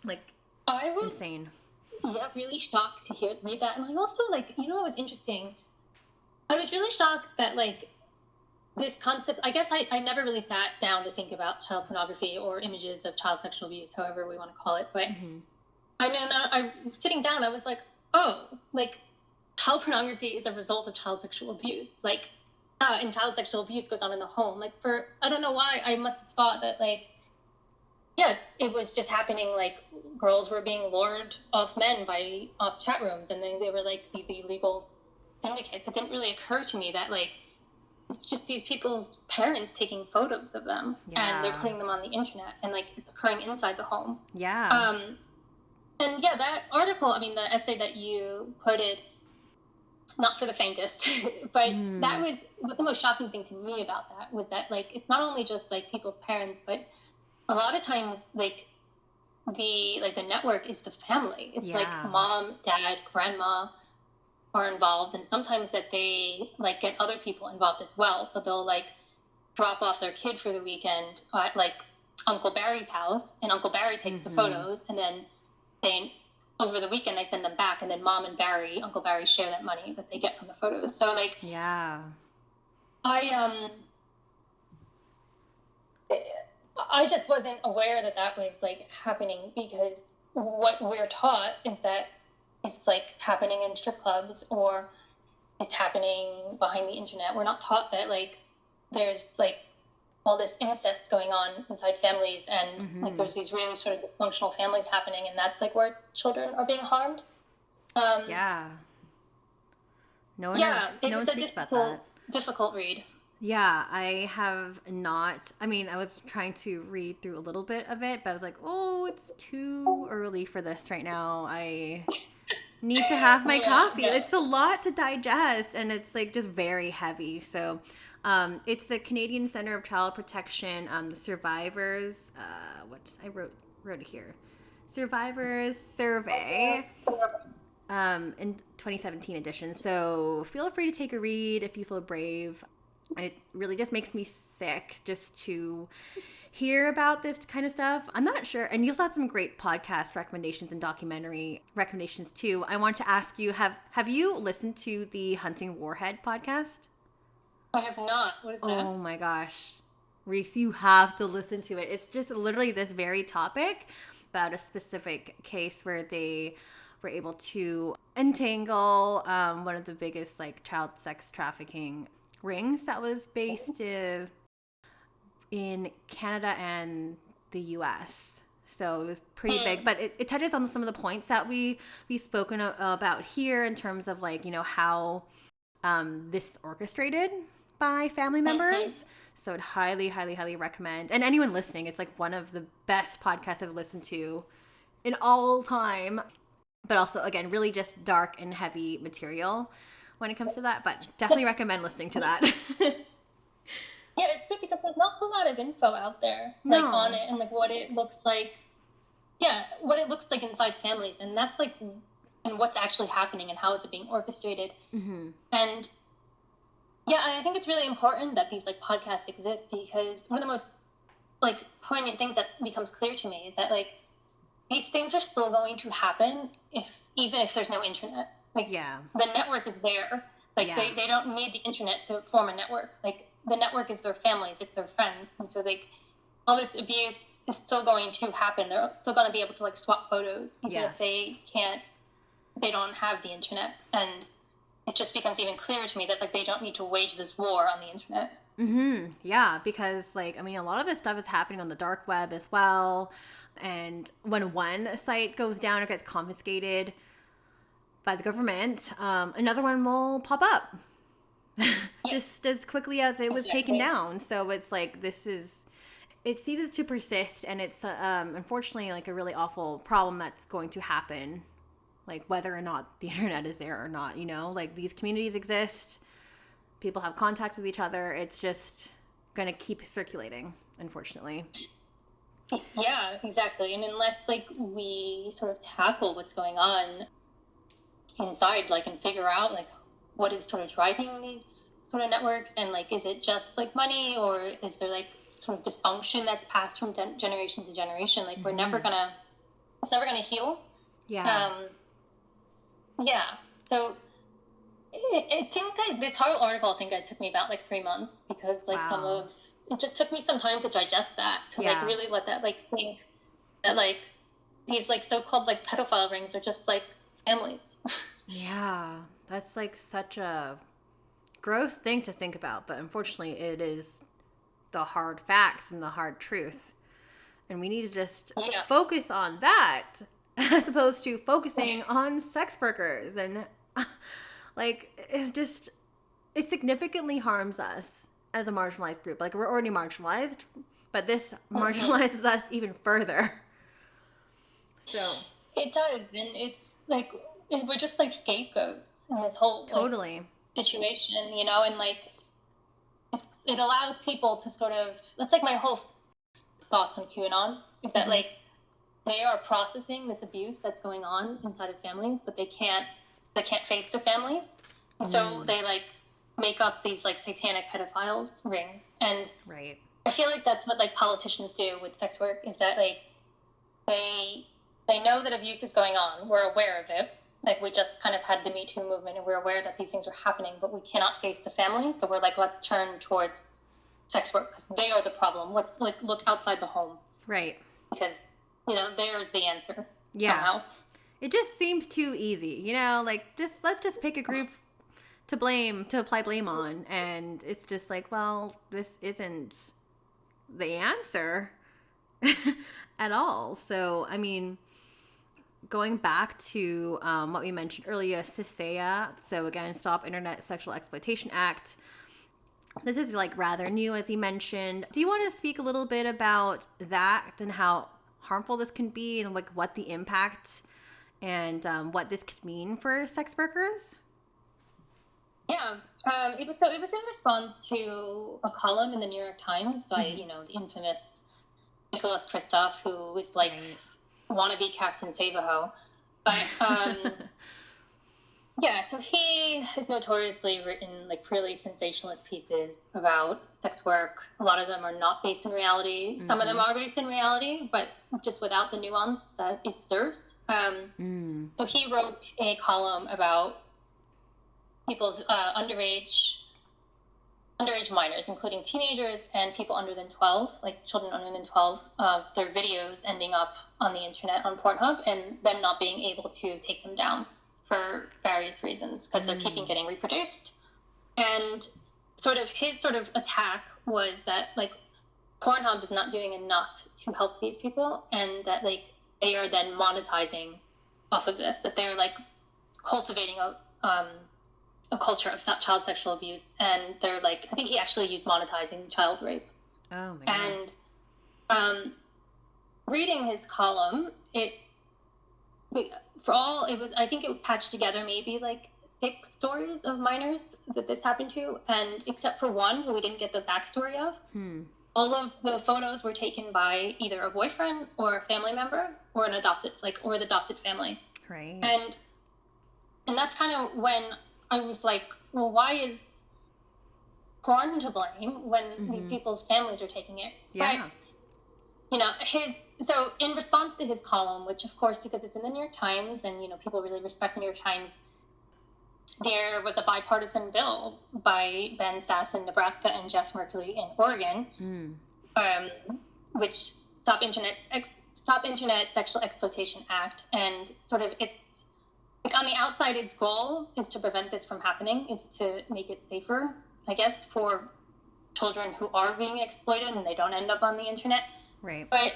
Like I was insane. Yeah, really shocked to read that. And I also like, what was interesting? I was really shocked that like this concept, I guess I never really sat down to think about child pornography or images of child sexual abuse, however we want to call it. But I sitting down, I was like, oh, like child pornography is a result of child sexual abuse. Like, and child sexual abuse goes on in the home. Like I don't know why, I must have thought that like, yeah, it was just happening. Like girls were being lured off men off chat rooms, and then they were like these illegal syndicates. It didn't really occur to me that like, it's just these people's parents taking photos of them and they're putting them on the internet, and like it's occurring inside the home. Yeah. And yeah, that article, I mean, the essay that you quoted, not for the faintest, but that was what the most shocking thing to me about that was that like, it's not only just like people's parents, but a lot of times like the network is the family. It's like mom, dad, grandma are involved, and sometimes that they like get other people involved as well. So they'll like drop off their kid for the weekend at like Uncle Barry's house, and Uncle Barry takes the photos, and then they over the weekend they send them back, and then mom and Uncle Barry share that money that they get from the photos. So like I just wasn't aware that was like happening, because what we're taught is that it's like happening in strip clubs or it's happening behind the internet. We're not taught that like there's like all this incest going on inside families, and like there's these really sort of dysfunctional families happening, and that's like where children are being harmed. No it was a difficult read. Yeah, I have not. I mean, I was trying to read through a little bit of it, but I was like, oh, it's too early for this right now. I need to have my coffee. Yeah. It's a lot to digest, and it's like just very heavy. So it's the Canadian Center of Child Protection, the Survivors, what I wrote it here, Survivors Survey in 2017 edition. So feel free to take a read if you feel brave. It really just makes me sick just to hear about this kind of stuff. I'm not sure. And you also had some great podcast recommendations and documentary recommendations too. I want to ask you, have you listened to the Hunting Warhead podcast? I have not. What is that? Oh my gosh. Reese, you have to listen to it. It's just literally this very topic about a specific case where they were able to entangle one of the biggest like child sex trafficking rings that was based in Canada and the US. So it was pretty big, but it touches on some of the points that we've spoken about here in terms of like, how this is orchestrated by family members. So I'd highly, highly, highly recommend. And anyone listening, it's like one of the best podcasts I've listened to in all time. but also, again, really just dark and heavy material when it comes to that. But definitely recommend listening to that. Yeah, it's good because there's not a lot of info out there, like, on it, and, like, what it looks like. Yeah, what it looks like inside families, and that's, like, and what's actually happening and how is it being orchestrated. And yeah, I think it's really important that these, like, podcasts exist, because one of the most, like, poignant things that becomes clear to me is that, like, these things are still going to happen even if there's no internet. Like, the network is there. Like, they don't need the internet to form a network. Like, the network is their families, it's their friends, and so, like, all this abuse is still going to happen. They're still going to be able to, like, swap photos, even if they don't have the internet. And it just becomes even clearer to me that, like, they don't need to wage this war on the internet. Yeah, because, like, I mean, a lot of this stuff is happening on the dark web as well. And when one site goes down or gets confiscated by the government, another one will pop up just as quickly as it was taken down. So it's like, it ceases to persist, and it's unfortunately, like, a really awful problem that's going to happen, like, whether or not the internet is there or not, you know, like, these communities exist, people have contacts with each other, it's just going to keep circulating, unfortunately. Yeah, exactly. And unless, like, we sort of tackle what's going on inside, like, and figure out, like, what is sort of driving these sort of networks, and, like, is it just, like, money, or is there, like, sort of dysfunction that's passed from generation to generation? Like, it's never gonna heal. So this whole article, I think it took me about, like, 3 months, because, like, it just took me some time to digest that, to like, really let that, like, sink, that, like, these, like, so-called, like, pedophile rings are just, like, families. Yeah, that's, like, such a gross thing to think about, but unfortunately it is the hard facts and the hard truth, and we need to just focus on that as opposed to focusing on sex workers. And like, it significantly harms us as a marginalized group. Like, we're already marginalized, but this marginalizes us even further. So it does, and it's like, we're just, like, scapegoats in this whole, like, situation, you know. And, like, it allows people to sort of, that's, like, my whole thoughts on QAnon, is that, like, they are processing this abuse that's going on inside of families, but they can't face the families, and so they, like, make up these, like, satanic pedophiles rings. And I feel like that's what, like, politicians do with sex work, is that, like, they know that abuse is going on, we're aware of it, like, we just kind of had the Me Too movement, and we're aware that these things are happening, but we cannot face the family, so we're like, let's turn towards sex work, because they are the problem. Let's, like, look outside the home, because, you know, there's the answer. Somehow. It just seems too easy, you know, like, let's just pick a group to apply blame on, and it's just like, well, this isn't the answer at all. So, I mean, going back to what we mentioned earlier, SISEA, so again, Stop Internet Sexual Exploitation Act. This is, like, rather new, as you mentioned. Do you want to speak a little bit about that and how harmful this can be, and, like, what the impact and what this could mean for sex workers? Yeah, it was in response to a column in the New York Times by, you know, the infamous Nicholas Kristof, who is, like, wannabe Captain Save-A-Ho. But so he has notoriously written, like, really sensationalist pieces about sex work. A lot of them are not based in reality. Some of them are based in reality, but just without the nuance that it deserves. So he wrote a column about people's underage minors, including teenagers and people under than 12, like children under than 12, their videos ending up on the internet on PornHub, and them not being able to take them down for various reasons, because they're keeping getting reproduced. And his attack was that, like, PornHub is not doing enough to help these people, and that, like, they are then monetizing off of this, that they're, like, cultivating a culture of child sexual abuse, and they're, like, I think he actually used monetizing child rape. Oh my God. And reading his column, it I think it patched together maybe like 6 stories of minors that this happened to, and except for one who we didn't get the backstory of, all of the photos were taken by either a boyfriend or a family member or an adopted, or the adopted family. Right. And that's kind of when I was like, well, why is porn to blame when these people's families are taking it? Yeah. But, so in response to his column, which of course, because it's in the New York Times and, people really respect the New York Times, there was a bipartisan bill by Ben Sass in Nebraska and Jeff Merkley in Oregon, which Stop Internet Sexual Exploitation Act. And sort of it's like on the outside, its goal is to prevent this from happening, is to make it safer, I guess, for children who are being exploited and they don't end up on the internet. Right. But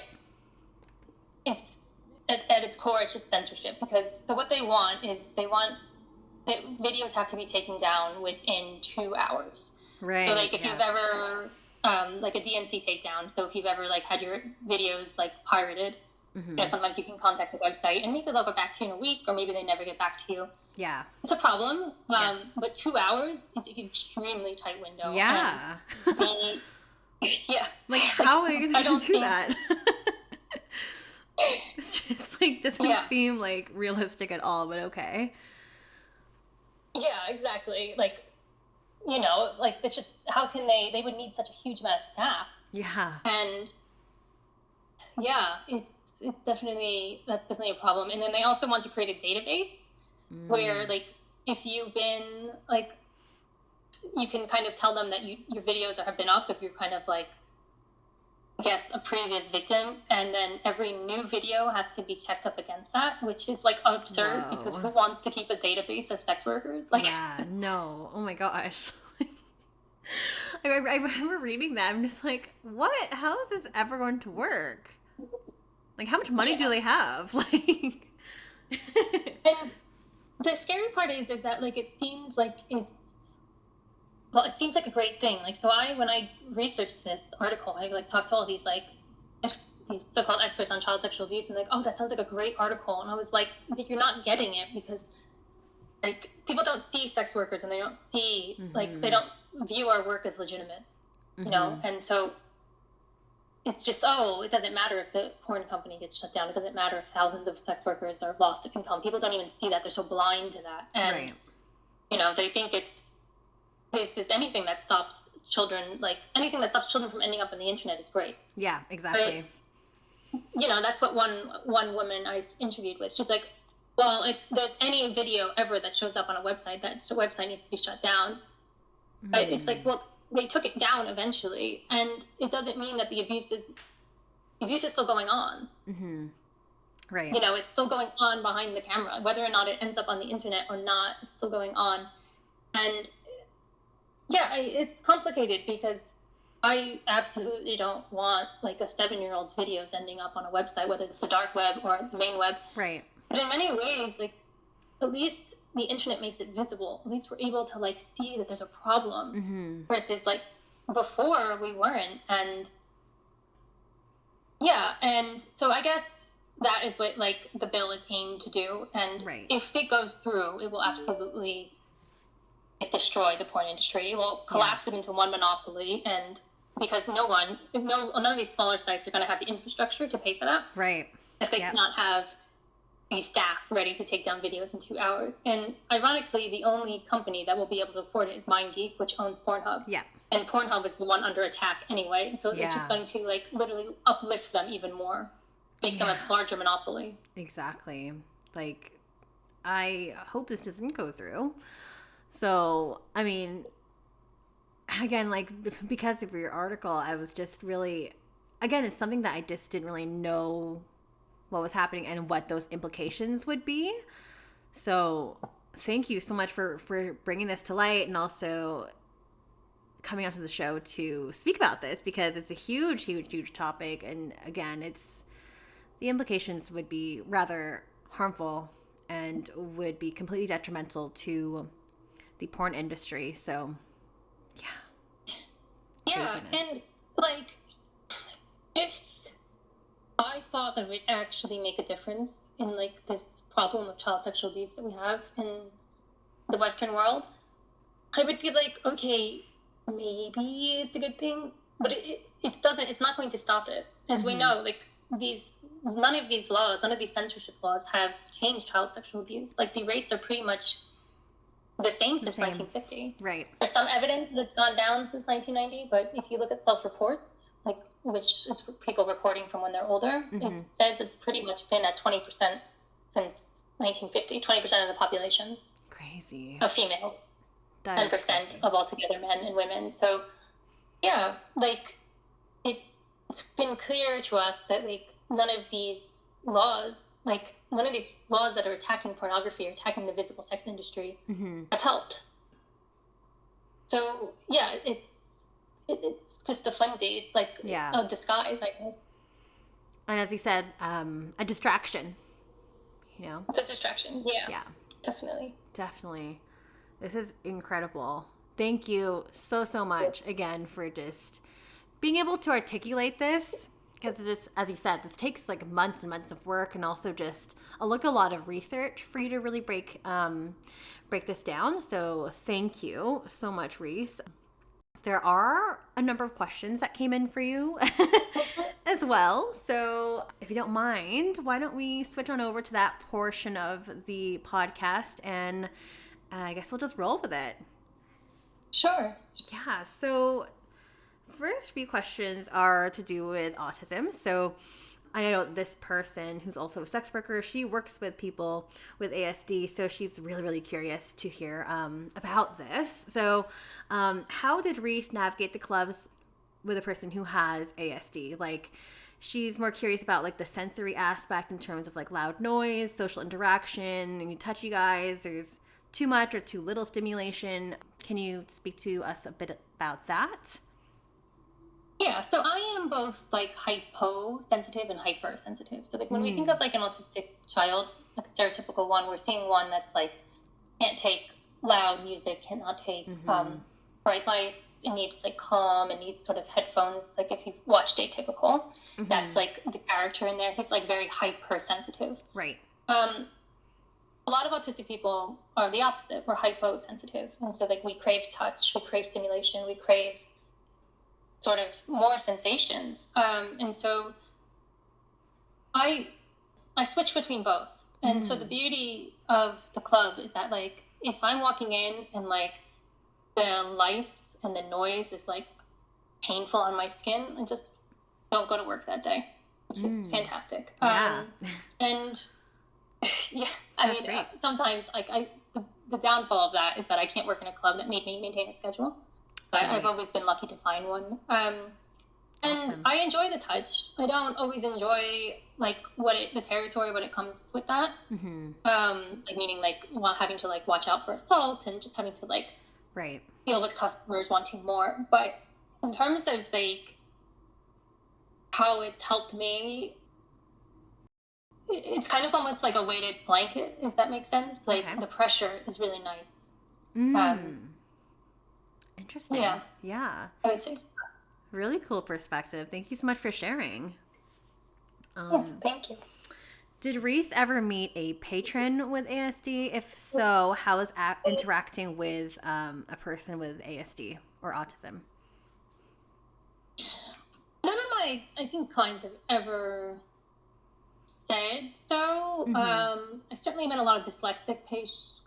it's at its core, it's just censorship, because so what they want is that videos have to be taken down within 2 hours. Right. So like if you've ever like a DNC takedown, so if you've ever like had your videos like pirated, sometimes you can contact the website and maybe they'll get back to you in a week, or maybe they never get back to you. Yeah. It's a problem. But 2 hours is an extremely tight window. Yeah. Yeah. Like, how are you going to do that? It's just like, doesn't seem like realistic at all, but okay. Yeah, exactly. Like, like it's just, how can they would need such a huge amount of staff. Yeah. And yeah, that's definitely a problem. And then they also want to create a database where like, if you've been like, you can kind of tell them that your videos have been up if you're kind of like, I guess, a previous victim, and then every new video has to be checked up against that, which is like absurd. Whoa. Because who wants to keep a database of sex workers? Like, yeah, no. Oh my gosh. I remember reading that. I'm just like, what? How is this ever going to work? Like, how much money do they have? Like, and the scary part is that like it seems like it seems like a great thing. Like, so when I researched this article, I like talked to all these like these so-called experts on child sexual abuse, and like, oh, that sounds like a great article. And I was like, but you're not getting it, because like people don't see sex workers and they don't see like they don't view our work as legitimate, and so it's just, it doesn't matter if the porn company gets shut down. It doesn't matter if thousands of sex workers are lost to income. People don't even see that. They're so blind to that. And, they think it's just anything that stops children, like anything that stops children from ending up on the internet is great. Yeah, exactly. But, that's what one woman I interviewed with. She's like, well, if there's any video ever that shows up on a website, that the website needs to be shut down. But it's like, well, they took it down eventually, and it doesn't mean that the abuse is still going on. Right. It's still going on behind the camera, whether or not it ends up on the internet or not. It's still going on, and it's complicated, because I absolutely don't want like a 7-year-old's videos ending up on a website, whether it's the dark web or the main web. Right. But in many ways, like, at least the internet makes it visible. At least we're able to like see that there's a problem, versus like before we weren't. And and so I guess that is what like the bill is aimed to do. And if it goes through, it will absolutely destroy the porn industry. It will collapse it into one monopoly, and because none of these smaller sites are going to have the infrastructure to pay for that. Right. If they cannot have a staff ready to take down videos in 2 hours. And ironically, the only company that will be able to afford it is MindGeek, which owns PornHub. Yeah. And PornHub is the one under attack anyway. So it's just going to like literally uplift them even more, make them a larger monopoly. Exactly. Like, I hope this doesn't go through. So, I mean, again, like, because of your article, I was just really, again, it's something that I just didn't really know what was happening and what those implications would be. So thank you so much for bringing this to light, and also coming onto the show to speak about this, because it's a huge, huge, huge topic. And again, the implications would be rather harmful and would be completely detrimental to the porn industry. So yeah, and like, if I thought that would actually make a difference in like this problem of child sexual abuse that we have in the Western world, I would be like, okay, maybe it's a good thing, but it doesn't. It's not going to stop it, as we know. Like none of these censorship laws have changed child sexual abuse. Like the rates are pretty much the same since 1950. Right. There's some evidence that it's gone down since 1990, but if you look at self-reports, like which is people reporting from when they're older, it says it's pretty much been at 20% since 1950. 20% of the population. Crazy. Of females. 10% of altogether men and women. So, yeah, like it's been clear to us that like none of these laws that are attacking pornography or attacking the visible sex industry have helped. So yeah, it's just a flimsy. It's like a disguise, I guess. And as he said, a distraction. You know, it's a distraction. Yeah. Definitely. This is incredible. Thank you so much again for just being able to articulate this, because this, as you said, this takes like months and months of work, and also just a lot of research for you to really break this down. So thank you so much, Reese. There are a number of questions that came in for you as well. So if you don't mind, why don't we switch on over to that portion of the podcast, and I guess we'll just roll with it. Sure. Yeah. So first few questions are to do with autism. So I know this person who's also a sex worker, she works with people with ASD. So she's really, really curious to hear about this. So how did Reese navigate the clubs with a person who has ASD? Like, she's more curious about like the sensory aspect in terms of like loud noise, social interaction, and you touch you guys, there's too much or too little stimulation. Can you speak to us a bit about that? Yeah, so I am both like hyposensitive and hypersensitive. So like when we think of like an autistic child, like a stereotypical one, we're seeing one that's like can't take loud music, cannot take bright lights, it needs like calm, it needs sort of headphones. Like if you've watched Atypical, that's like the character in there. He's like very hypersensitive. Right. A lot of autistic people are the opposite. We're hyposensitive. And so like we crave touch, we crave stimulation, we crave sort of more sensations. And so I switch between both. And so the beauty of the club is that like if I'm walking in and like the lights and the noise is like painful on my skin, I just don't go to work that day, which is fantastic. Yeah. And yeah, I mean, sometimes like the downfall of that is that I can't work in a club that made me maintain a schedule. But I've always been lucky to find one. And I enjoy the touch. I don't always enjoy like the territory when it comes with that. Like meaning like having to like watch out for assault and just having to like deal with customers wanting more. But in terms of like how it's helped me, it's kind of almost like a weighted blanket, if that makes sense. Like the pressure is really nice. Interesting. Yeah. I would say. Really cool perspective. Thank you so much for sharing. Thank you. Did Reese ever meet a patron with ASD? If so, how is interacting with a person with ASD or autism? None of my, I think, clients have ever said so. I've certainly met a lot of dyslexic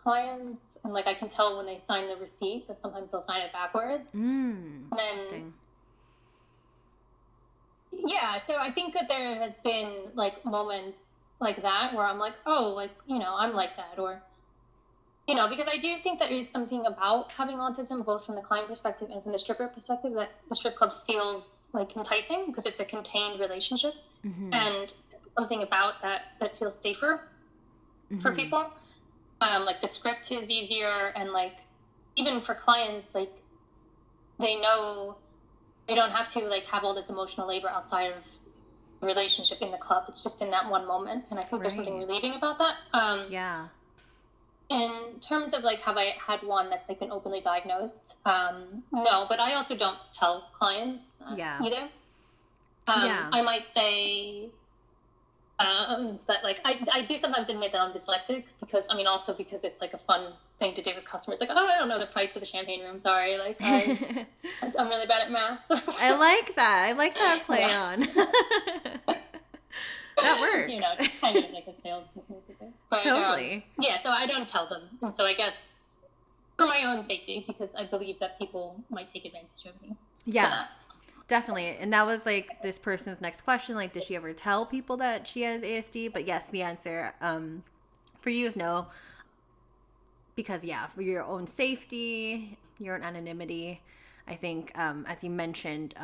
clients, and like I can tell when they sign the receipt that sometimes they'll sign it backwards. Interesting. Yeah, so I think that there has been like moments like that where I'm like, oh, like, you know, I'm like that, or, you know, because I do think there is something about having autism, both from the client perspective and from the stripper perspective, that the strip clubs feels like enticing because it's a contained relationship, and something about that feels safer for people. Like the script is easier, and like even for clients, like they know they don't have to like have all this emotional labor outside of the relationship in the club. It's just in that one moment, and I think there's something relieving about that. In terms of like, have I had one that's like been openly diagnosed? No, but I also don't tell clients either. I might say, But like, I do sometimes admit that I'm dyslexic also because it's like a fun thing to do with customers. Like, oh, I don't know the price of a champagne room. Sorry. Like, I'm really bad at math. I like that. I like that play on. That works. Just kind of like a sales technique. But, totally. So I don't tell them. And so I guess for my own safety, because I believe that people might take advantage of me. Yeah. Definitely. And that was like this person's next question. Like, did she ever tell people that she has ASD? But yes, the answer for you is no. Because, for your own safety, your own anonymity, I think, as you mentioned,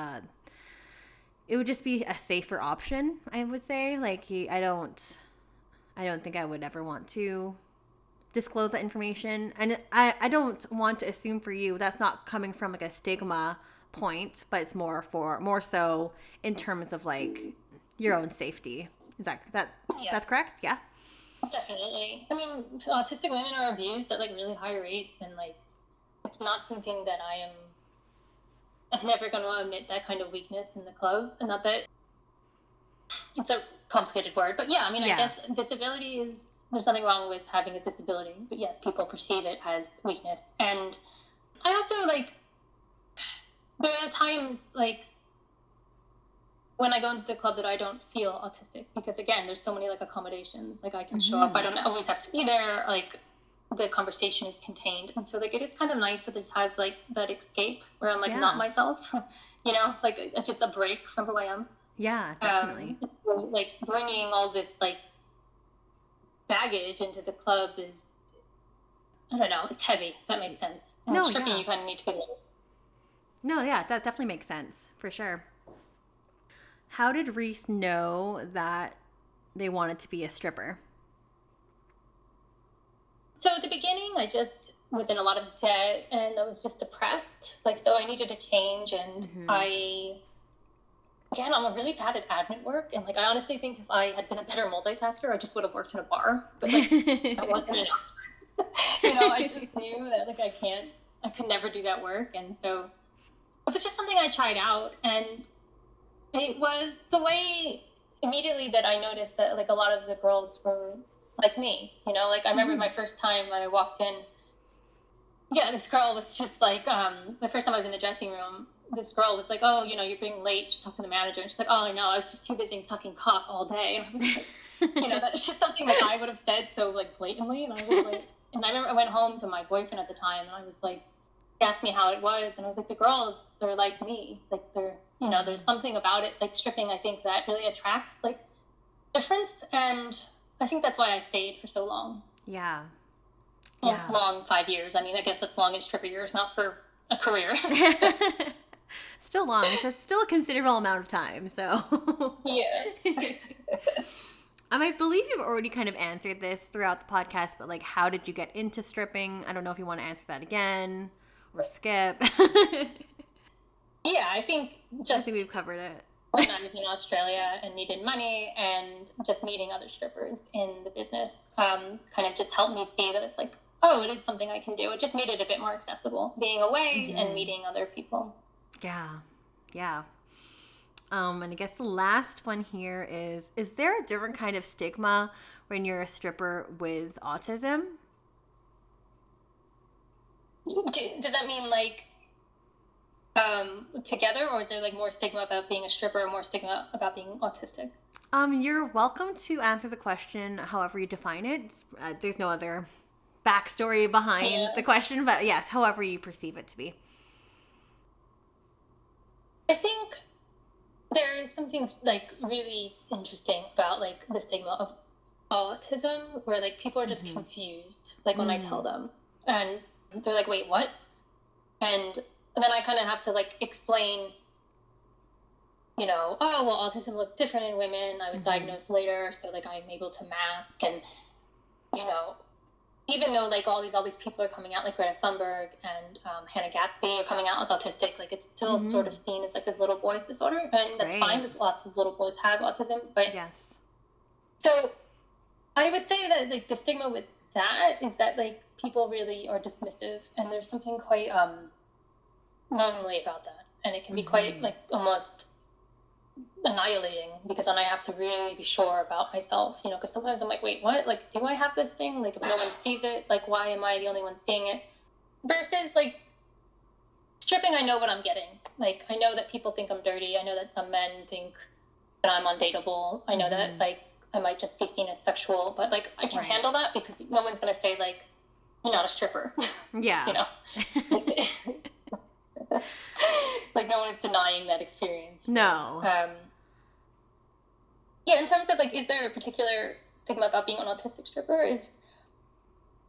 it would just be a safer option, I would say. Like, I don't think I would ever want to disclose that information. And I don't want to assume for you that's not coming from like a stigma point, but it's more so in terms of like your own safety. Is that's correct? Yeah. Definitely. I mean, autistic women are abused at like really high rates, and like it's not something that I'm never going to admit that kind of weakness in the club. And not that it's a complicated word, but I guess disability there's nothing wrong with having a disability, but yes, people perceive it as weakness. And I also like, there are times like when I go into the club that I don't feel autistic, because again, there's so many like accommodations. Like I can show up, I don't always have to be there. Like the conversation is contained, and so like it is kind of nice to just have like that escape where I'm like not myself, like just a break from who I am. Yeah, definitely. Like bringing all this like baggage into the club is, I don't know, it's heavy. If that makes sense. And stripping, you kind of need to be like. No, yeah, that definitely makes sense for sure. How did Reese know that they wanted to be a stripper? So at the beginning, I just was in a lot of debt and I was just depressed. Like, so I needed a change, and I'm a really bad at admin work. And like, I honestly think if I had been a better multitasker, I just would have worked in a bar. But like, that wasn't enough. I just knew that like I could never do that work. And so it was just something I tried out. And it was the way immediately that I noticed that like a lot of the girls were like me, like I remember my first time when I walked in, this girl was just like, the first time I was in the dressing room, this girl was like, oh, you're being late. She talked to the manager and she's like, oh, no, I was just too busy sucking cock all day. And I was like, that's just something that I would have said so like blatantly. And I was like, and I remember I went home to my boyfriend at the time and I was like, he asked me how it was. And I was like, the girls, they're like me. Like they're, there's something about it, like stripping, I think that really attracts like difference. And I think that's why I stayed for so long. Yeah. Long 5 years. I mean, I guess that's long as stripper years, not for a career. Still long. It's still a considerable amount of time, so. Yeah. I believe you've already kind of answered this throughout the podcast, but like, how did you get into stripping? I don't know if you want to answer that again or skip. I think we've covered it. When I was in Australia and needed money, and just meeting other strippers in the business kind of just helped me see that it's like, oh, it is something I can do. It just made it a bit more accessible, being away and meeting other people. Yeah. And I guess the last one here is there a different kind of stigma when you're a stripper with autism? Does that mean like together, or is there like more stigma about being a stripper or more stigma about being autistic? You're welcome to answer the question however you define it. There's no other backstory behind the question, but yes, however you perceive it to be. I think there is something like really interesting about like the stigma of autism, where like people are just confused, like when I tell them, and they're like, wait, what? And then I kind of have to like explain, oh, well, autism looks different in women. I was diagnosed later, so like I'm able to mask, and even though like all these people are coming out, like Greta Thunberg and Hannah Gatsby are coming out as autistic, like it's still sort of seen as like this little boy's disorder, and that's fine because lots of little boys have autism. But so I would say that like the stigma with that is that like people really are dismissive, and there's something quite lonely about that, and it can be quite like almost annihilating, because then I have to really be sure about myself, you know, because sometimes I'm like, wait, what? Like, do I have this thing? Like, if no one sees it, like, why am I the only one seeing it? Versus, like, stripping, I know what I'm getting. Like, I know that people think I'm dirty. I know that some men think that I'm undateable. I know that, like, I might just be seen as sexual, but, like, I can handle that because no one's going to say, like, you're not a stripper. Yeah. You know? Like, no one is denying that experience. No. Yeah, in terms of, like, is there a particular stigma about being an autistic stripper?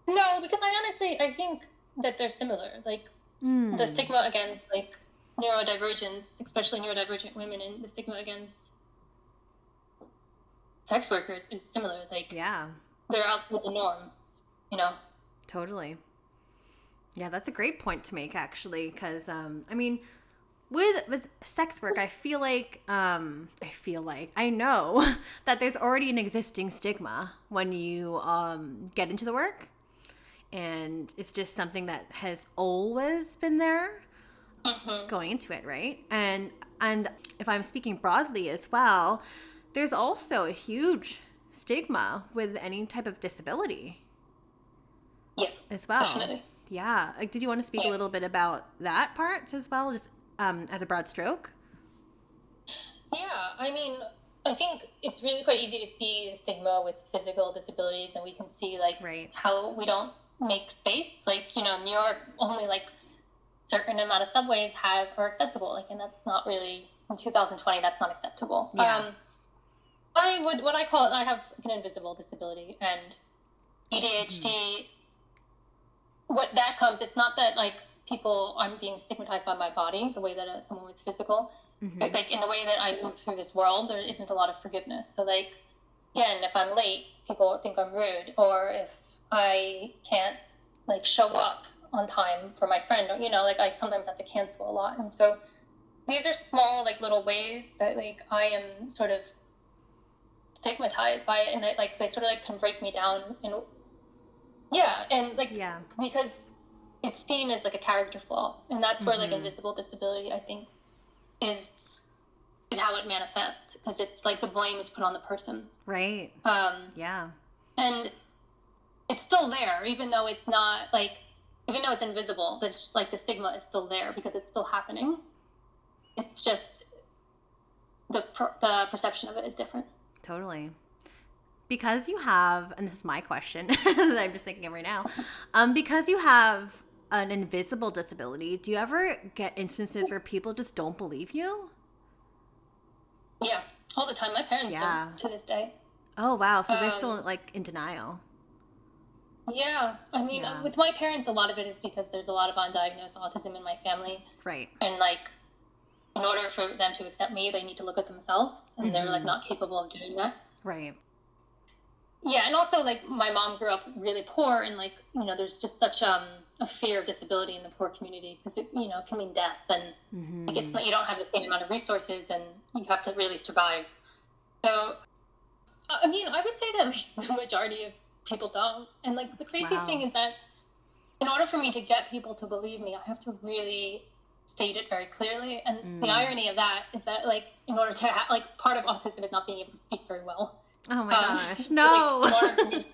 No, because I think that they're similar. Like, the stigma against, like, neurodivergence, especially neurodivergent women, and the stigma against sex workers is similar. Like, yeah, they're outside the norm, you know? Totally. Yeah, that's a great point to make, actually, because, I mean, with sex work, I know that there's already an existing stigma when you get into the work, and it's just something that has always been there going into it, right? And if I'm speaking broadly as well, there's also a huge stigma with any type of disability. Yeah, as well. Definitely. Yeah. Like, did you want to speak a little bit about that part as well, just as a broad stroke? Yeah, I mean, I think it's really quite easy to see the stigma with physical disabilities, and we can see, like, how we don't make space. Like, you know, New York, only, like, certain amount of subways are accessible, like, and that's not really, in 2020, that's not acceptable. Yeah. I have an invisible disability, and ADHD, what that comes, it's not that, like, I'm being stigmatized by my body the way that someone with physical, but, like, in the way that I move through this world, there isn't a lot of forgiveness. So, like, again, if I'm late, people think I'm rude, or if I can't, like, show up on time for my friend, or, you know, like, I sometimes have to cancel a lot. And so these are small, like, little ways that, like, I am sort of stigmatized by it, and that, like, they sort of, like, can break me down. And because it's seen as, like, a character flaw, and that's where, like, invisible disability, I think, is how it manifests, because it's like the blame is put on the person, right? Yeah, and it's still there, even though it's not, like, even though it's invisible, the stigma is still there because it's still happening. It's just the perception of it is different. Totally. Because you have, and this is my question that I'm just thinking of right now, because you have an invisible disability, do you ever get instances where people just don't believe you? Yeah, all the time. My parents don't, to this day. Oh, wow. So they're still, like, in denial. Yeah. I mean, with my parents, a lot of it is because there's a lot of undiagnosed autism in my family. Right. And, like, in order for them to accept me, they need to look at themselves, and they're, like, not capable of doing that. Right. Yeah, and also, like, my mom grew up really poor, and, like, you know, there's just such a fear of disability in the poor community, because it, you know, can mean death, and like, it's not, you don't have the same amount of resources, and you have to really survive. So, I mean, I would say that, like, the majority of people don't. And, like, the craziest thing is that in order for me to get people to believe me, I have to really state it very clearly. And the irony of that is that, like, in order to like, part of autism is not being able to speak very well. Oh my gosh, no. Like,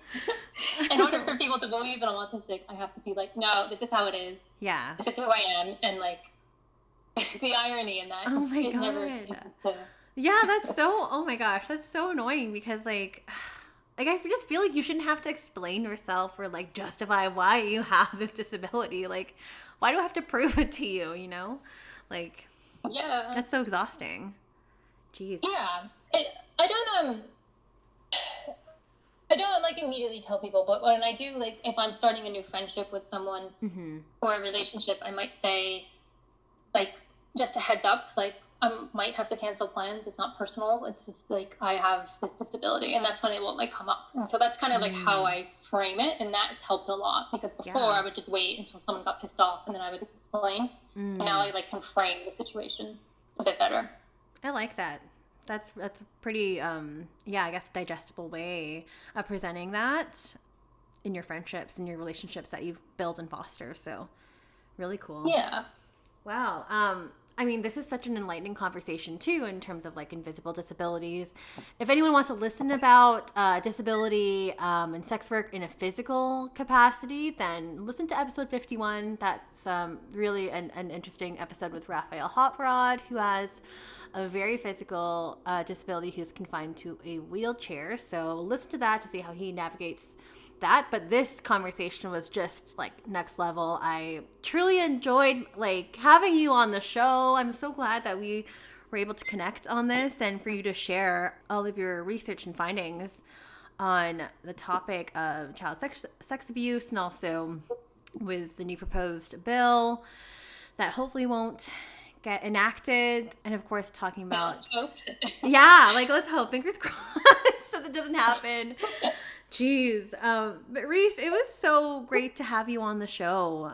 in order for people to believe that I'm autistic, I have to be like, no, this is how it is. Yeah. This is who I am. And, like, the irony in that. Oh my God. Never yeah, that's so, oh my gosh, that's so annoying, because, like, I just feel like you shouldn't have to explain yourself or, like, justify why you have this disability. Like, why do I have to prove it to you, you know? Like, yeah. That's so exhausting. Jeez. Yeah. I don't, like, immediately tell people, but when I do, like, if I'm starting a new friendship with someone or a relationship, I might say, like, just a heads up, like, I might have to cancel plans. It's not personal. It's just, like, I have this disability, and that's when it won't, like, come up. And so that's kind of, like, how I frame it, and that's helped a lot, because before I would just wait until someone got pissed off, and then I would explain. And now I, like, can frame the situation a bit better. I like that. That's a pretty, I guess, digestible way of presenting that in your friendships and your relationships that you've built and foster. So really cool. Yeah. Wow. this is such an enlightening conversation too, in terms of like invisible disabilities. If anyone wants to listen about disability and sex work in a physical capacity, then listen to episode 51. That's really an interesting episode with Raphael Hotrod, who has a very physical disability, who's confined to a wheelchair. So listen to that to see how he navigates that. But this conversation was just like next level. I truly enjoyed like having you on the show. I'm so glad that we were able to connect on this, and for you to share all of your research and findings on the topic of child sex abuse, and also with the new proposed bill that hopefully won't get enacted, and of course talking about let's hope, fingers crossed, so that doesn't happen. Jeez. But Reese, it was so great to have you on the show.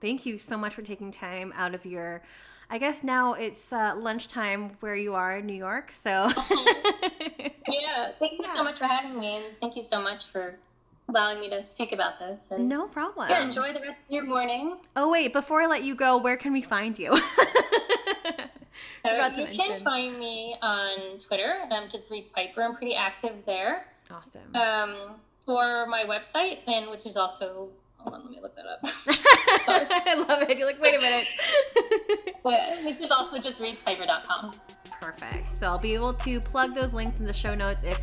Thank you so much for taking time out of your, I guess now it's lunchtime where you are in New York, so. Yeah, thank you so much for having me, and thank you so much for allowing me to speak about this. And no problem. Yeah, enjoy the rest of your morning. Oh wait, before I let you go, where can we find you? You can find me on Twitter. I'm just Reese Piper. I'm pretty active there. Awesome. Or my website, and which is also, hold on, let me look that up. I love it. You're like, wait a minute. Yeah, which is also just reesepiper.com. Perfect. So I'll be able to plug those links in the show notes if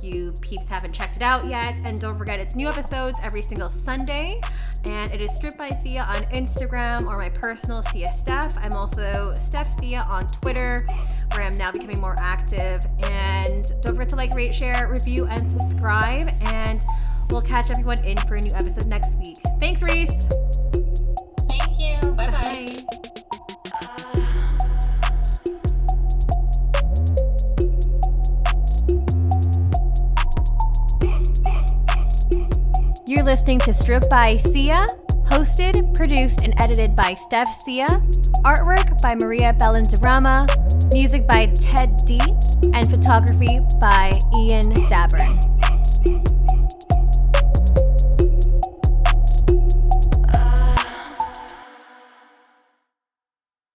you peeps haven't checked it out yet. And don't forget, it's new episodes every single Sunday. And it is Strip by SISEA on Instagram, or my personal SISEA Steph. I'm also Steph SISEA on Twitter, where I'm now becoming more active. And don't forget to like, rate, share, review, and subscribe. And we'll catch everyone in for a new episode next week. Thanks, Reese. Thank you. Bye-bye. Bye. You're listening to Strip by SISEA, hosted, produced, and edited by Steph SISEA, artwork by Maria Bellandarama, music by Ted D, and photography by Ian Dabern.